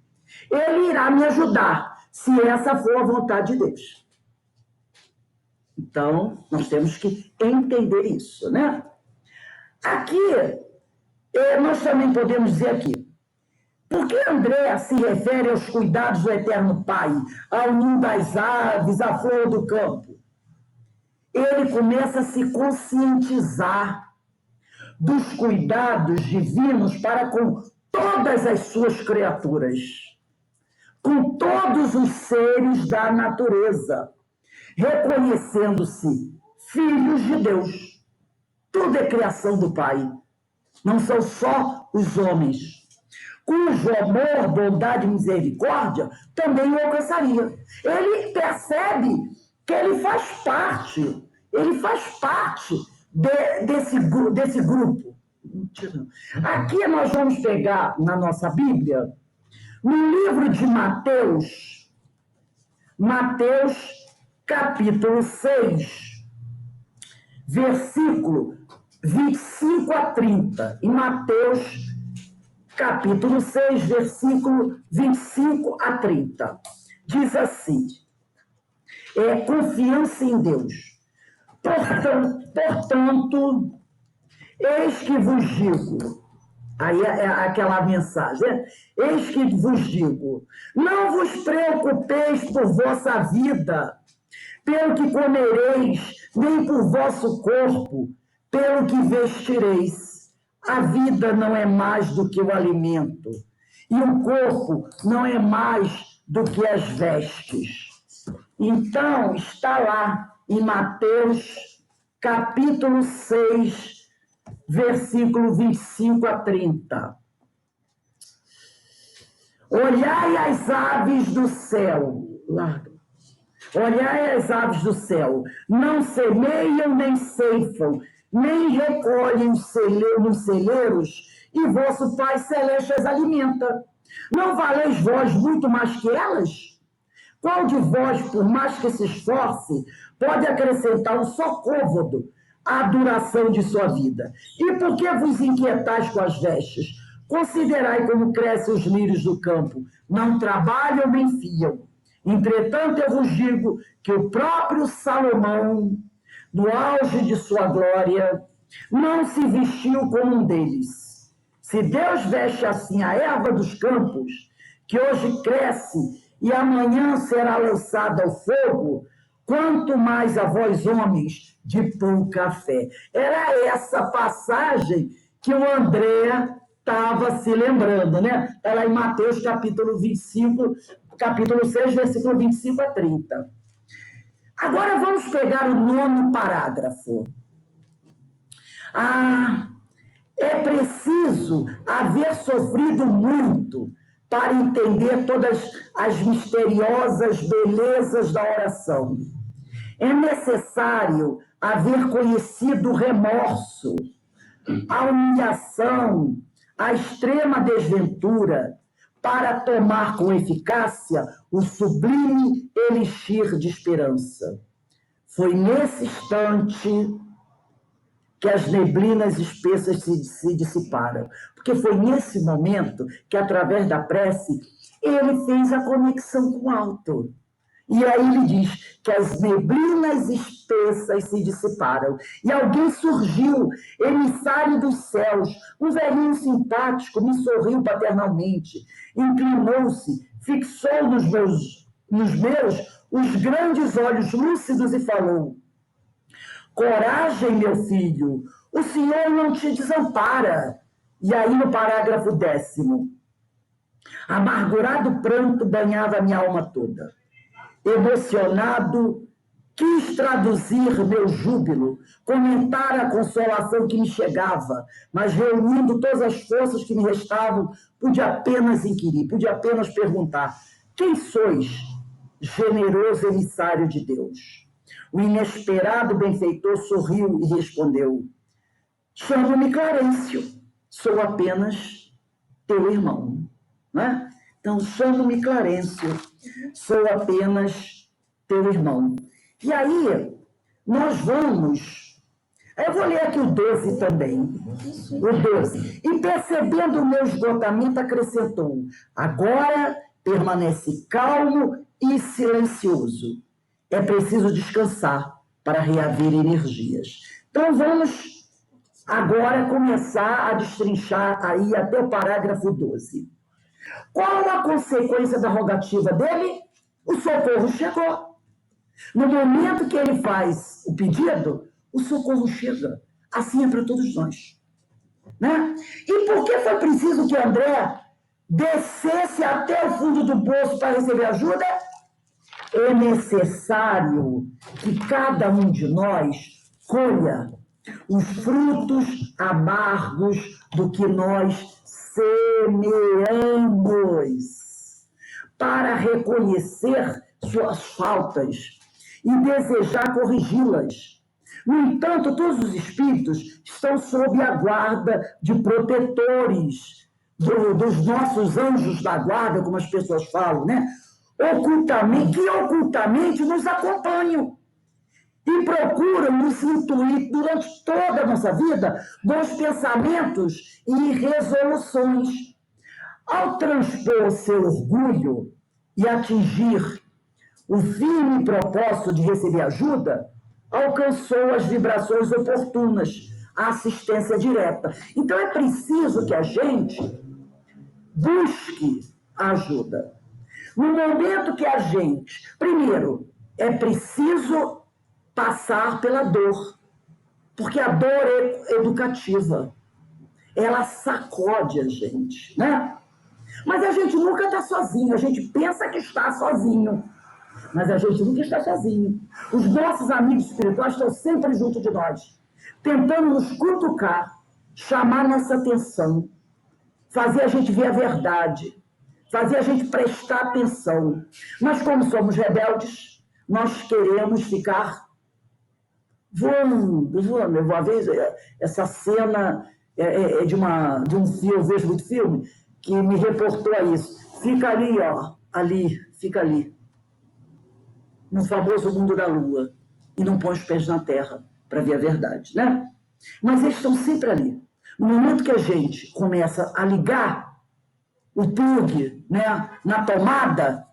ele irá me ajudar, se essa for a vontade de Deus. Então, nós temos que entender isso, né? Aqui, nós também podemos dizer aqui, por que André se refere aos cuidados do Eterno Pai, ao ninho das aves, à flor do campo? Ele começa a se conscientizar dos cuidados divinos para com todas as suas criaturas, com todos os seres da natureza, reconhecendo-se filhos de Deus. Tudo é criação do Pai, não são só os homens, cujo amor, bondade e misericórdia também o alcançaria. Ele percebe que ele faz parte desse grupo. Aqui nós vamos pegar na nossa Bíblia, no livro de Mateus, capítulo 6, versículo 25 a 30. Em Mateus, capítulo 6, versículo 25 a 30. Diz assim, confiança em Deus. Portanto, eis que vos digo, aí é aquela mensagem, né? Eis que vos digo, não vos preocupeis por vossa vida, pelo que comereis, nem por vosso corpo, pelo que vestireis. A vida não é mais do que o alimento, e o corpo não é mais do que as vestes. Então, está lá em Mateus, capítulo 6, versículo 25 a 30. Olhai as aves do céu, olhai as aves do céu, não semeiam nem ceifam, nem recolhem nos celeiros, e vosso Pai Celeste as alimenta. Não valeis vós muito mais que elas? Qual de vós, por mais que se esforce, pode acrescentar um só côvado à duração de sua vida? E por que vos inquietais com as vestes? Considerai como crescem os lírios do campo, não trabalham nem fiam. Entretanto, eu vos digo que o próprio Salomão, no auge de sua glória, não se vestiu como um deles. Se Deus veste assim a erva dos campos, que hoje cresce e amanhã será lançada ao fogo, quanto mais a vós, homens, de pouca fé. Era essa passagem que o André estava se lembrando, né? Está lá em Mateus, capítulo 25, capítulo 6, versículo 25 a 30. Agora vamos pegar o 9º parágrafo. É preciso haver sofrido muito para entender todas as misteriosas belezas da oração. É necessário haver conhecido o remorso, a humilhação, a extrema desventura, para tomar com eficácia o sublime elixir de esperança. Foi nesse instante que as neblinas espessas se dissiparam, porque foi nesse momento que, através da prece, ele fez a conexão com o alto. E aí ele diz que as neblinas espessas se dissiparam. E alguém surgiu, emissário dos céus, um velhinho simpático, me sorriu paternalmente, inclinou-se, fixou nos meus os grandes olhos lúcidos e falou: coragem, meu filho, o Senhor não te desampara. E aí no parágrafo 10º, amargurado pranto banhava minha alma toda. Emocionado, quis traduzir meu júbilo, comentar a consolação que me chegava, mas reunindo todas as forças que me restavam, pude apenas inquirir, pude apenas perguntar: quem sois, generoso emissário de Deus? O inesperado benfeitor sorriu e respondeu: chamo-me Clarencio, sou apenas teu irmão. Né? Então, chamo-me Clarencio, sou apenas teu irmão. E aí, nós vamos... Eu vou ler aqui o 12 também. O 12. E percebendo o meu esgotamento, acrescentou: agora permanece calmo e silencioso. É preciso descansar para reaver energias. Então, vamos agora começar a destrinchar aí até o parágrafo 12. Qual a consequência da rogativa dele? O socorro chegou. No momento que ele faz o pedido, o socorro chega. Assim é para todos nós. Né? E por que foi preciso que André descesse até o fundo do poço para receber ajuda? É necessário que cada um de nós colha os frutos amargos do que nós semeamos, para reconhecer suas faltas e desejar corrigi-las. No entanto, todos os espíritos estão sob a guarda de protetores, dos nossos anjos da guarda, como as pessoas falam, né? Ocultamente nos acompanham e procuram nos intuir durante toda a nossa vida bons pensamentos e resoluções. Ao transpor seu orgulho e atingir o firme propósito de receber ajuda, alcançou as vibrações oportunas, a assistência direta. Então é preciso que a gente busque ajuda. No momento que a gente, primeiro, é preciso passar pela dor, porque a dor é educativa, ela sacode a gente, né? Mas a gente nunca está sozinho, a gente pensa que está sozinho, mas a gente nunca está sozinho. Os nossos amigos espirituais estão sempre junto de nós, tentando nos cutucar, chamar nossa atenção, fazer a gente ver a verdade, fazer a gente prestar atenção. Mas como somos rebeldes, nós queremos ficar voando. Uma vez, essa cena é de um filme, eu vejo muito filme, que me reportou a isso. Fica ali, ó, fica ali, no famoso mundo da lua, e não põe os pés na terra para ver a verdade, né? Mas eles estão sempre ali. No momento que a gente começa a ligar o plug, né, na tomada,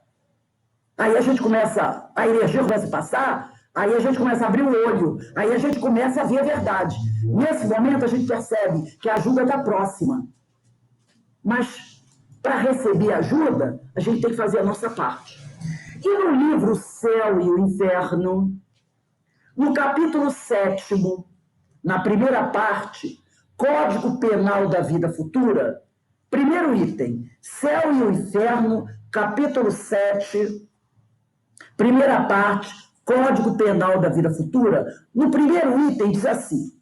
aí a gente começa, a energia começa a passar, aí a gente começa a abrir o olho, aí a gente começa a ver a verdade. Nesse momento a gente percebe que a ajuda está próxima. Mas para receber ajuda, a gente tem que fazer a nossa parte. E no livro O Céu e o Inferno, no capítulo 7º, na primeira parte, Código Penal da Vida Futura, primeiro item, Céu e o Inferno, capítulo 7, primeira parte, Código Penal da Vida Futura, no primeiro item diz assim: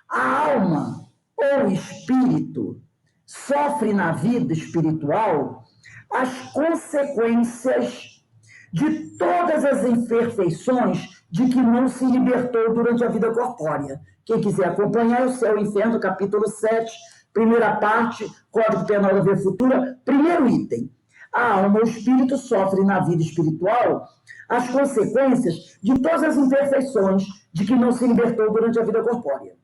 a alma ou espírito sofre na vida espiritual as consequências de todas as imperfeições de que não se libertou durante a vida corpórea. Quem quiser acompanhar, O Céu e o Inferno, capítulo 7, primeira parte, Código Penal da Vida Futura, primeiro item. A alma ou espírito sofre na vida espiritual as consequências de todas as imperfeições de que não se libertou durante a vida corpórea.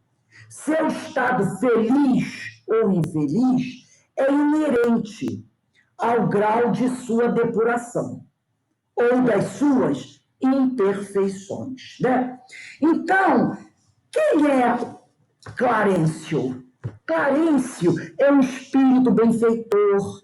Seu estado feliz ou infeliz é inerente ao grau de sua depuração ou das suas imperfeições, né? Então, quem é Clarencio? Clarencio é um espírito benfeitor,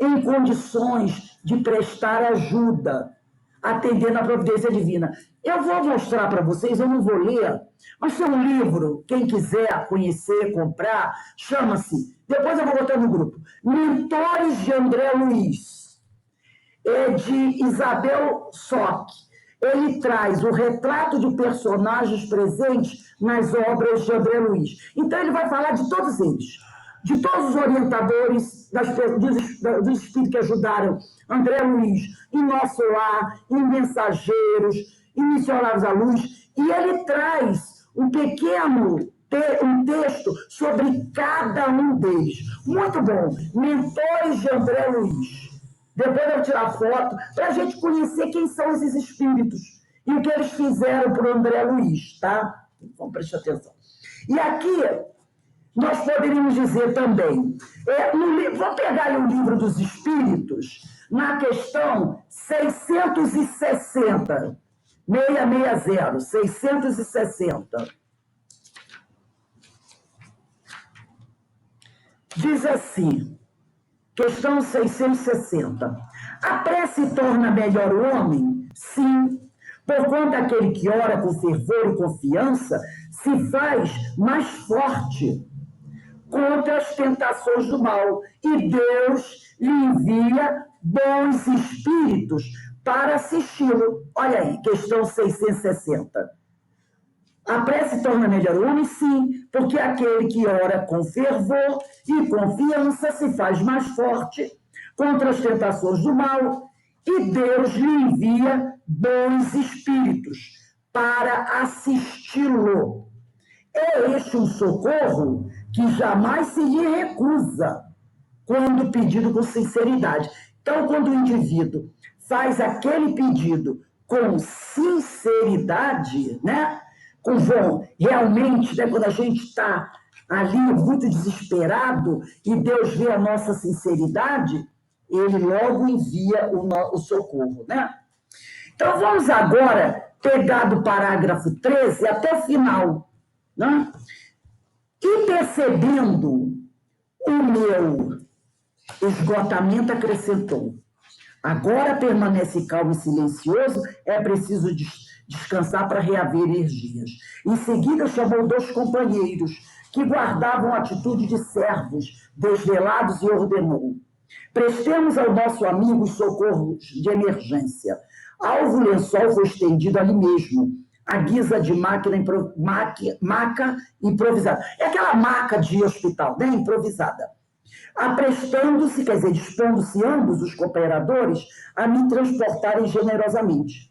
em condições de prestar ajuda, atendendo à providência divina. Eu vou mostrar para vocês, eu não vou ler, mas tem um livro, quem quiser conhecer, comprar, chama-se, depois eu vou botar no grupo, Mentores de André Luiz, é de Isabel Sock. Ele traz o retrato de personagens presentes nas obras de André Luiz. Então ele vai falar de todos eles, de todos os orientadores, dos espíritos que ajudaram André Luiz em Nosso Lar, em Mensageiros, em Missionários à Luz, e ele traz um texto sobre cada um deles. Muito bom. Mentores de André Luiz. Depois eu vou tirar foto para a gente conhecer quem são esses espíritos e o que eles fizeram para o André Luiz, tá? Então, preste atenção. E aqui nós poderíamos dizer também, vou pegar aí o Livro dos Espíritos, na questão 660, 660. Diz assim, questão 660. A prece torna melhor o homem? Sim, porquanto aquele que ora com fervor e confiança se faz mais forte contra as tentações do mal, e Deus lhe envia bons espíritos para assisti-lo. Olha aí, questão 660. A prece torna melhor o homem? Sim, porque aquele que ora com fervor e confiança se faz mais forte contra as tentações do mal, e Deus lhe envia bons espíritos para assisti-lo. É este um socorro que jamais se lhe recusa quando pedido com sinceridade. Então, quando o indivíduo faz aquele pedido com sinceridade, né? Realmente, né, quando a gente está ali muito desesperado e Deus vê a nossa sinceridade, ele logo envia o socorro, né? Então, vamos agora pegar do parágrafo 13 até o final, né? E percebendo o meu esgotamento, acrescentou: agora permanece calmo e silencioso, é preciso descansar para reaver energias. Em seguida chamou 2 companheiros que guardavam atitude de servos desvelados e ordenou: prestemos ao nosso amigo os socorros de emergência. Alvo lençol foi estendido ali mesmo, à guisa de maca improvisada. É aquela maca de hospital, né? Improvisada. Aprestando-se, quer dizer, dispondo-se ambos os cooperadores a me transportarem generosamente.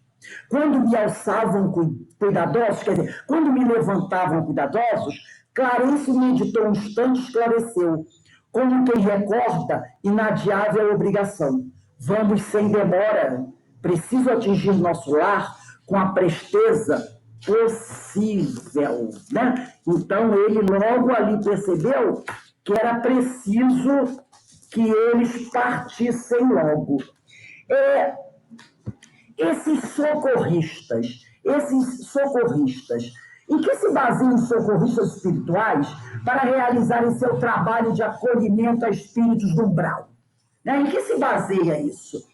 Quando me alçavam cuidadosos, quer dizer, quando me levantavam cuidadosos, Clarencio meditou um instante e esclareceu, como quem recorda inadiável obrigação. Vamos sem demora, preciso atingir nosso lar com a presteza possível, né? Então, ele logo ali percebeu que era preciso que eles partissem logo. Esses socorristas, em que se baseiam os socorristas espirituais para realizarem seu trabalho de acolhimento a espíritos do umbral? Em que se baseia isso?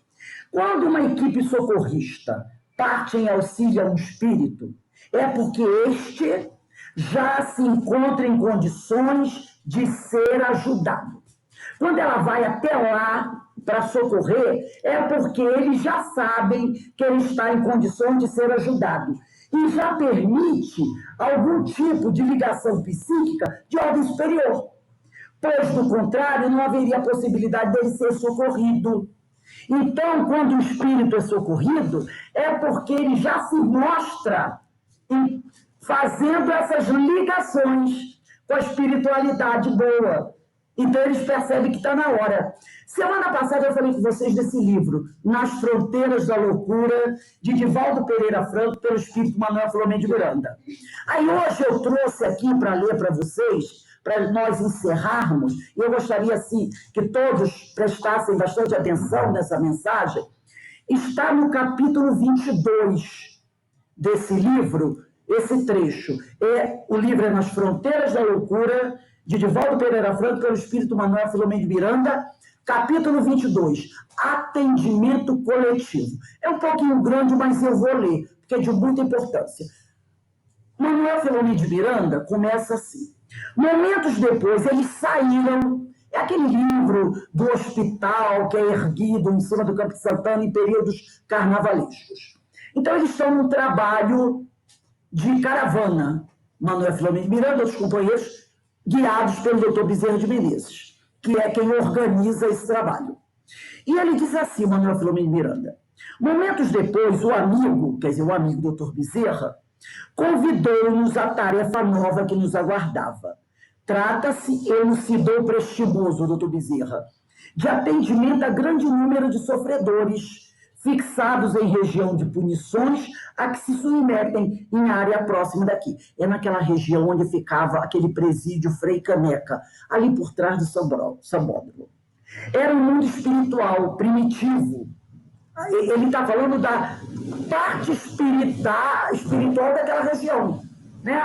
Quando uma equipe socorrista parte em auxílio a um espírito, é porque este já se encontra em condições de ser ajudado. Quando ela vai até lá para socorrer, é porque eles já sabem que ele está em condições de ser ajudado. E já permite algum tipo de ligação psíquica de ordem superior. Pois, do contrário, não haveria possibilidade dele ser socorrido. Então, quando o espírito é socorrido, é porque ele já se mostra fazendo essas ligações com a espiritualidade boa. Então, eles percebem que está na hora. Semana passada eu falei com vocês desse livro, Nas Fronteiras da Loucura, de Divaldo Pereira Franco, pelo espírito Manuel Filomeno de Miranda. Aí hoje eu trouxe aqui para ler para vocês, para nós encerrarmos, e eu gostaria assim, que todos prestassem bastante atenção nessa mensagem, está no capítulo 22 desse livro, esse trecho. O livro é Nas Fronteiras da Loucura, de Divaldo Pereira Franco, pelo espírito Manuel Filomeno de Miranda, capítulo 22, atendimento coletivo. É um pouquinho grande, mas eu vou ler, porque é de muita importância. Manuel Filomeno de Miranda começa assim. Momentos depois, eles saíram. É aquele livro do hospital que é erguido em cima do Campo de Santana em períodos carnavalescos. Então, eles estão num trabalho de caravana. Manuel Filomeno de Miranda, os companheiros, guiados pelo Dr. Bezerra de Menezes, que é quem organiza esse trabalho. E ele diz assim, Manuel Filomeno de Miranda, momentos depois, o amigo, quer dizer, o amigo Dr. Bezerra, convidou-nos à tarefa nova que nos aguardava. Trata-se, elucidou prestimoso, doutor Bezerra, de atendimento a grande número de sofredores, fixados em região de punições, a que se submetem em área próxima daqui. É naquela região onde ficava aquele presídio Frei Caneca, ali por trás do Sambódromo. Era um mundo espiritual, primitivo. Ele está falando da parte espiritual daquela região, né?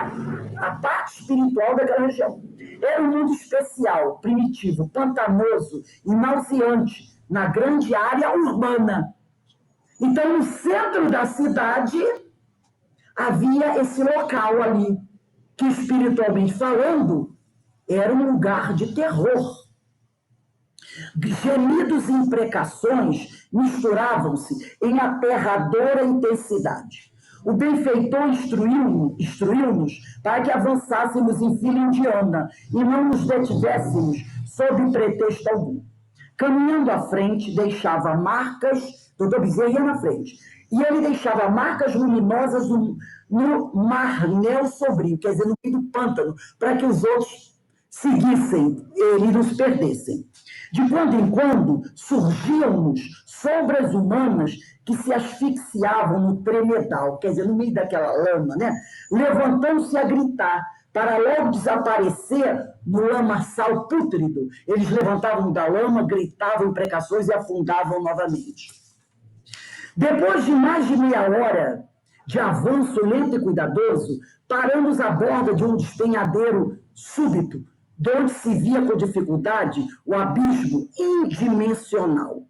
A parte espiritual daquela região. Era um mundo especial, primitivo, pantanoso e nauseante na grande área urbana. Então, no centro da cidade, havia esse local ali, que espiritualmente falando, era um lugar de terror. Gemidos e imprecações misturavam-se em aterradora intensidade. O benfeitor instruiu-nos para que avançássemos em fila indiana e não nos detivéssemos sob pretexto algum. Caminhando à frente, deixava marcas, doutor Bezerra ia na frente, e ele deixava marcas luminosas no marnel sobrio, quer dizer, no meio do pântano, para que os outros seguissem e não se perdessem. De quando em quando, surgiam-nos sombras humanas que se asfixiavam no tremedal, quer dizer, no meio daquela lama, né? Levantando-se a gritar, para logo desaparecer no lamaçal pútrido. Eles levantavam da lama, gritavam imprecações e afundavam novamente. Depois de mais de meia hora de avanço lento e cuidadoso, paramos à borda de um despenhadeiro súbito, de onde se via com dificuldade o abismo indimensional.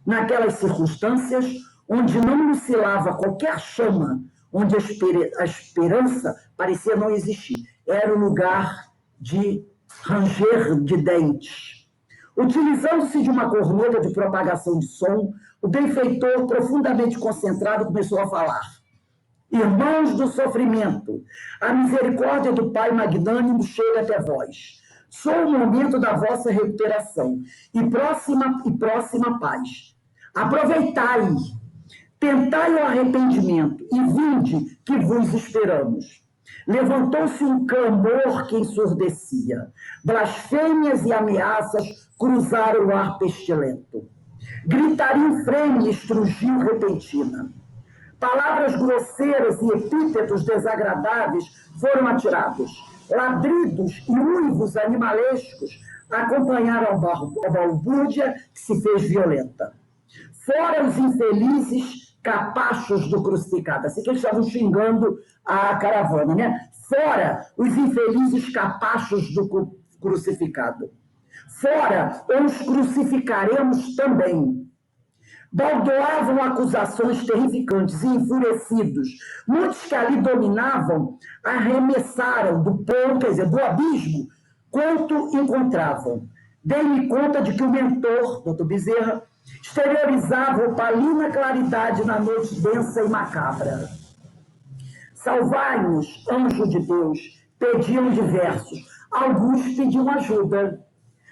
Naquelas circunstâncias, onde não oscilava qualquer chama, onde a esperança parecia não existir, era o lugar de ranger de dentes. Utilizando-se de uma corneta de propagação de som, o benfeitor, profundamente concentrado, começou a falar. Irmãos do sofrimento, a misericórdia do Pai magnânimo chega até vós. Sou o momento da vossa recuperação e próxima paz. Aproveitai, tentai o arrependimento e vinde que vos esperamos. Levantou-se um clamor que ensurdecia. Blasfêmias e ameaças cruzaram o ar pestilento. Gritaria infrene estrugiu repentina. Palavras grosseiras e epítetos desagradáveis foram atirados. Ladridos e uivos animalescos acompanharam a balbúrdia que se fez violenta. Fora os infelizes capachos do crucificado. Assim que eles estavam xingando a caravana, né? Fora os infelizes capachos do crucificado. Fora, os crucificaremos também. Baldoavam acusações terrificantes e enfurecidos. Muitos que ali dominavam arremessaram do pão, quer dizer, do abismo, quanto encontravam. Dei-me conta de que o mentor, doutor Bezerra, exteriorizava opalina claridade na noite densa e macabra. Salvai-nos, anjo de Deus, pediam diversos. Alguns pediam ajuda.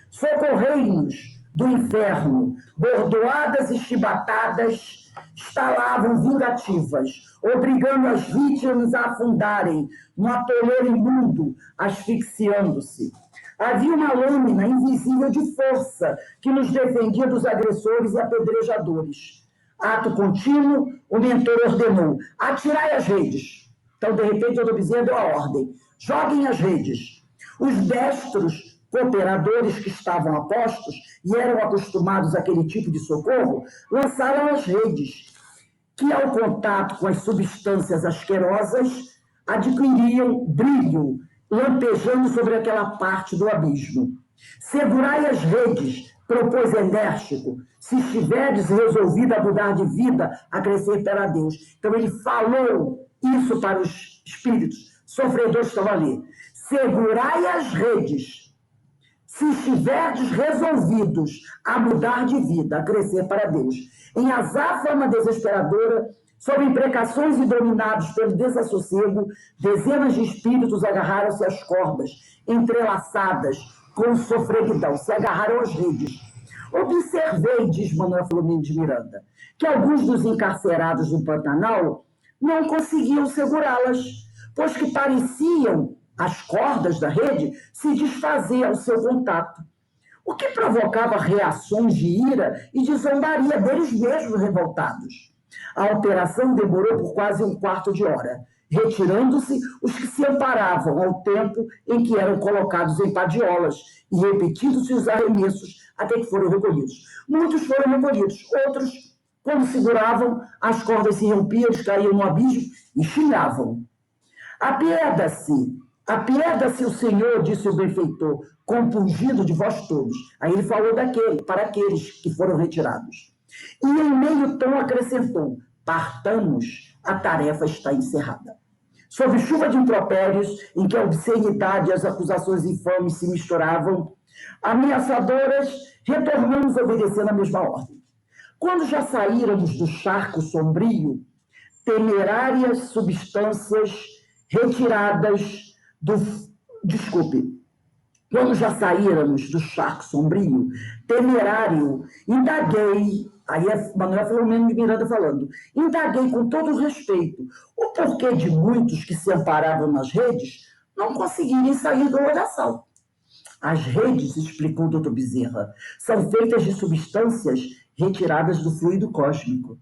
Socorrei-nos, do inferno, bordoadas e chibatadas, estalavam vingativas, obrigando as vítimas a afundarem no atoleiro imundo, asfixiando-se. Havia uma lâmina invisível de força que nos defendia dos agressores e apedrejadores. Ato contínuo, o mentor ordenou: atirai as redes. Então, de repente, o Bezerra deu a ordem: joguem as redes. Os destros cooperadores que estavam a postos e eram acostumados àquele tipo de socorro, lançaram as redes, que ao contato com as substâncias asquerosas adquiriam brilho, lampejando sobre aquela parte do abismo. Segurai as redes, propôs enérgico, se estiverdes resolvido a mudar de vida, a crescer para Deus. Então ele falou isso para os espíritos sofredores que estavam ali. Segurai as redes, se estiverdes resolvidos a mudar de vida, a crescer para Deus. Em azáfama desesperadora, sob imprecações e dominados pelo desassossego, dezenas de espíritos agarraram-se às cordas, entrelaçadas com sofreguidão, se agarraram às redes. Observei, diz Manuel Filomeno de Miranda, que alguns dos encarcerados do Pantanal não conseguiam segurá-las, pois que pareciam as cordas da rede se desfazer ao seu contato, o que provocava reações de ira e de zombaria deles mesmos revoltados. A operação demorou por quase um quarto de hora, retirando-se os que se amparavam ao tempo em que eram colocados em padiolas e repetidos-se os arremessos até que foram recolhidos. Muitos foram recolhidos, outros, quando seguravam, as cordas se rompiam, eles caíam no abismo e xingavam. Apieda-se o Senhor, disse o benfeitor, compungido de vós todos. Aí ele falou para aqueles que foram retirados. E em meio tom acrescentou: partamos, a tarefa está encerrada. Sob chuva de impropérios, em que a obscenidade e as acusações infames se misturavam, ameaçadoras, retornamos obedecendo a mesma ordem. Quando já saíramos do charco sombrio, temerárias substâncias retiradas quando já saíramos do charco sombrio, temerário, indaguei, aí é Manuel Filomeno de Miranda falando, indaguei com todo o respeito o porquê de muitos que se amparavam nas redes não conseguirem sair do lodaçal. As redes, explicou o Dr. Bezerra, são feitas de substâncias retiradas do fluido cósmico,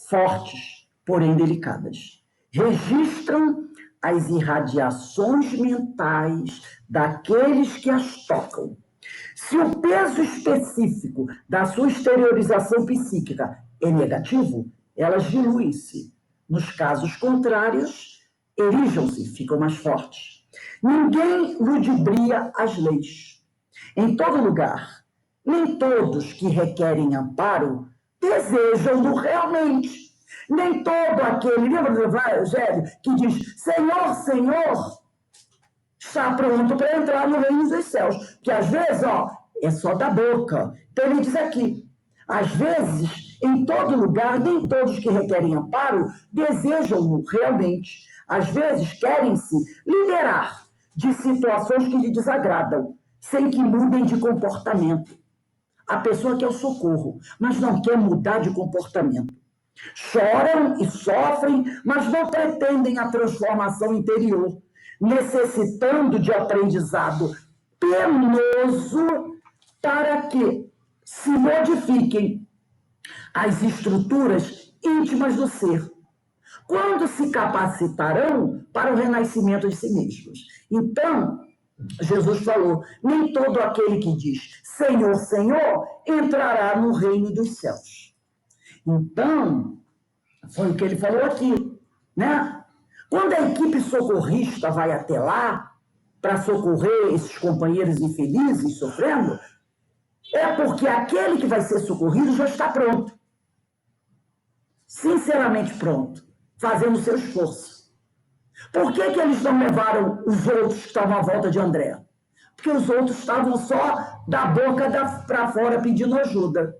fortes, porém delicadas. Registram as irradiações mentais daqueles que as tocam. Se o peso específico da sua exteriorização psíquica é negativo, elas diluem-se. Nos casos contrários, erigam-se, ficam mais fortes. Ninguém ludibria as leis. Em todo lugar, nem todos que requerem amparo desejam-no realmente. Nem todo aquele, lembra do Evangelho, que diz: Senhor, Senhor, está pronto para entrar no reino dos céus. Que às vezes, é só da boca. Então ele diz aqui, às vezes, em todo lugar, nem todos que requerem amparo desejam-no realmente. Às vezes querem se liberar de situações que lhe desagradam, sem que mudem de comportamento. A pessoa quer o socorro, mas não quer mudar de comportamento. Choram e sofrem, mas não pretendem a transformação interior, necessitando de aprendizado penoso para que se modifiquem as estruturas íntimas do ser, quando se capacitarão para o renascimento de si mesmos. Então, Jesus falou: nem todo aquele que diz Senhor, Senhor, entrará no reino dos céus. Então, foi o que ele falou aqui, né? Quando a equipe socorrista vai até lá para socorrer esses companheiros infelizes sofrendo, é porque aquele que vai ser socorrido já está pronto. Sinceramente pronto, fazendo o seu esforço. Por que eles não levaram os outros que estavam à volta de André? Porque os outros estavam só da boca para fora pedindo ajuda.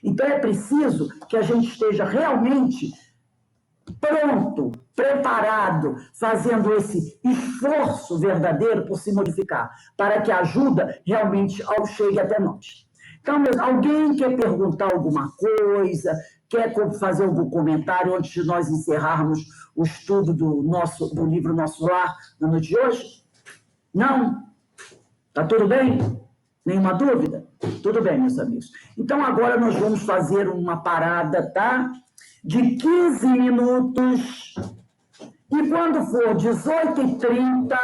Então é preciso que a gente esteja realmente pronto, preparado, fazendo esse esforço verdadeiro por se modificar, para que a ajuda realmente chegue até nós. Então, alguém quer perguntar alguma coisa, quer fazer algum comentário antes de nós encerrarmos o estudo do livro Nosso Lar na noite de hoje? Não? Tá tudo bem? Nenhuma dúvida? Tudo bem, meus amigos. Então, agora nós vamos fazer uma parada, tá? De 15 minutos. E quando for 18h30,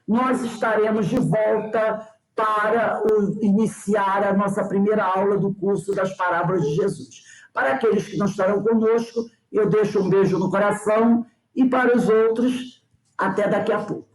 nós estaremos de volta para iniciar a nossa primeira aula do curso das Parábolas de Jesus. Para aqueles que não estarão conosco, eu deixo um beijo no coração e para os outros, até daqui a pouco.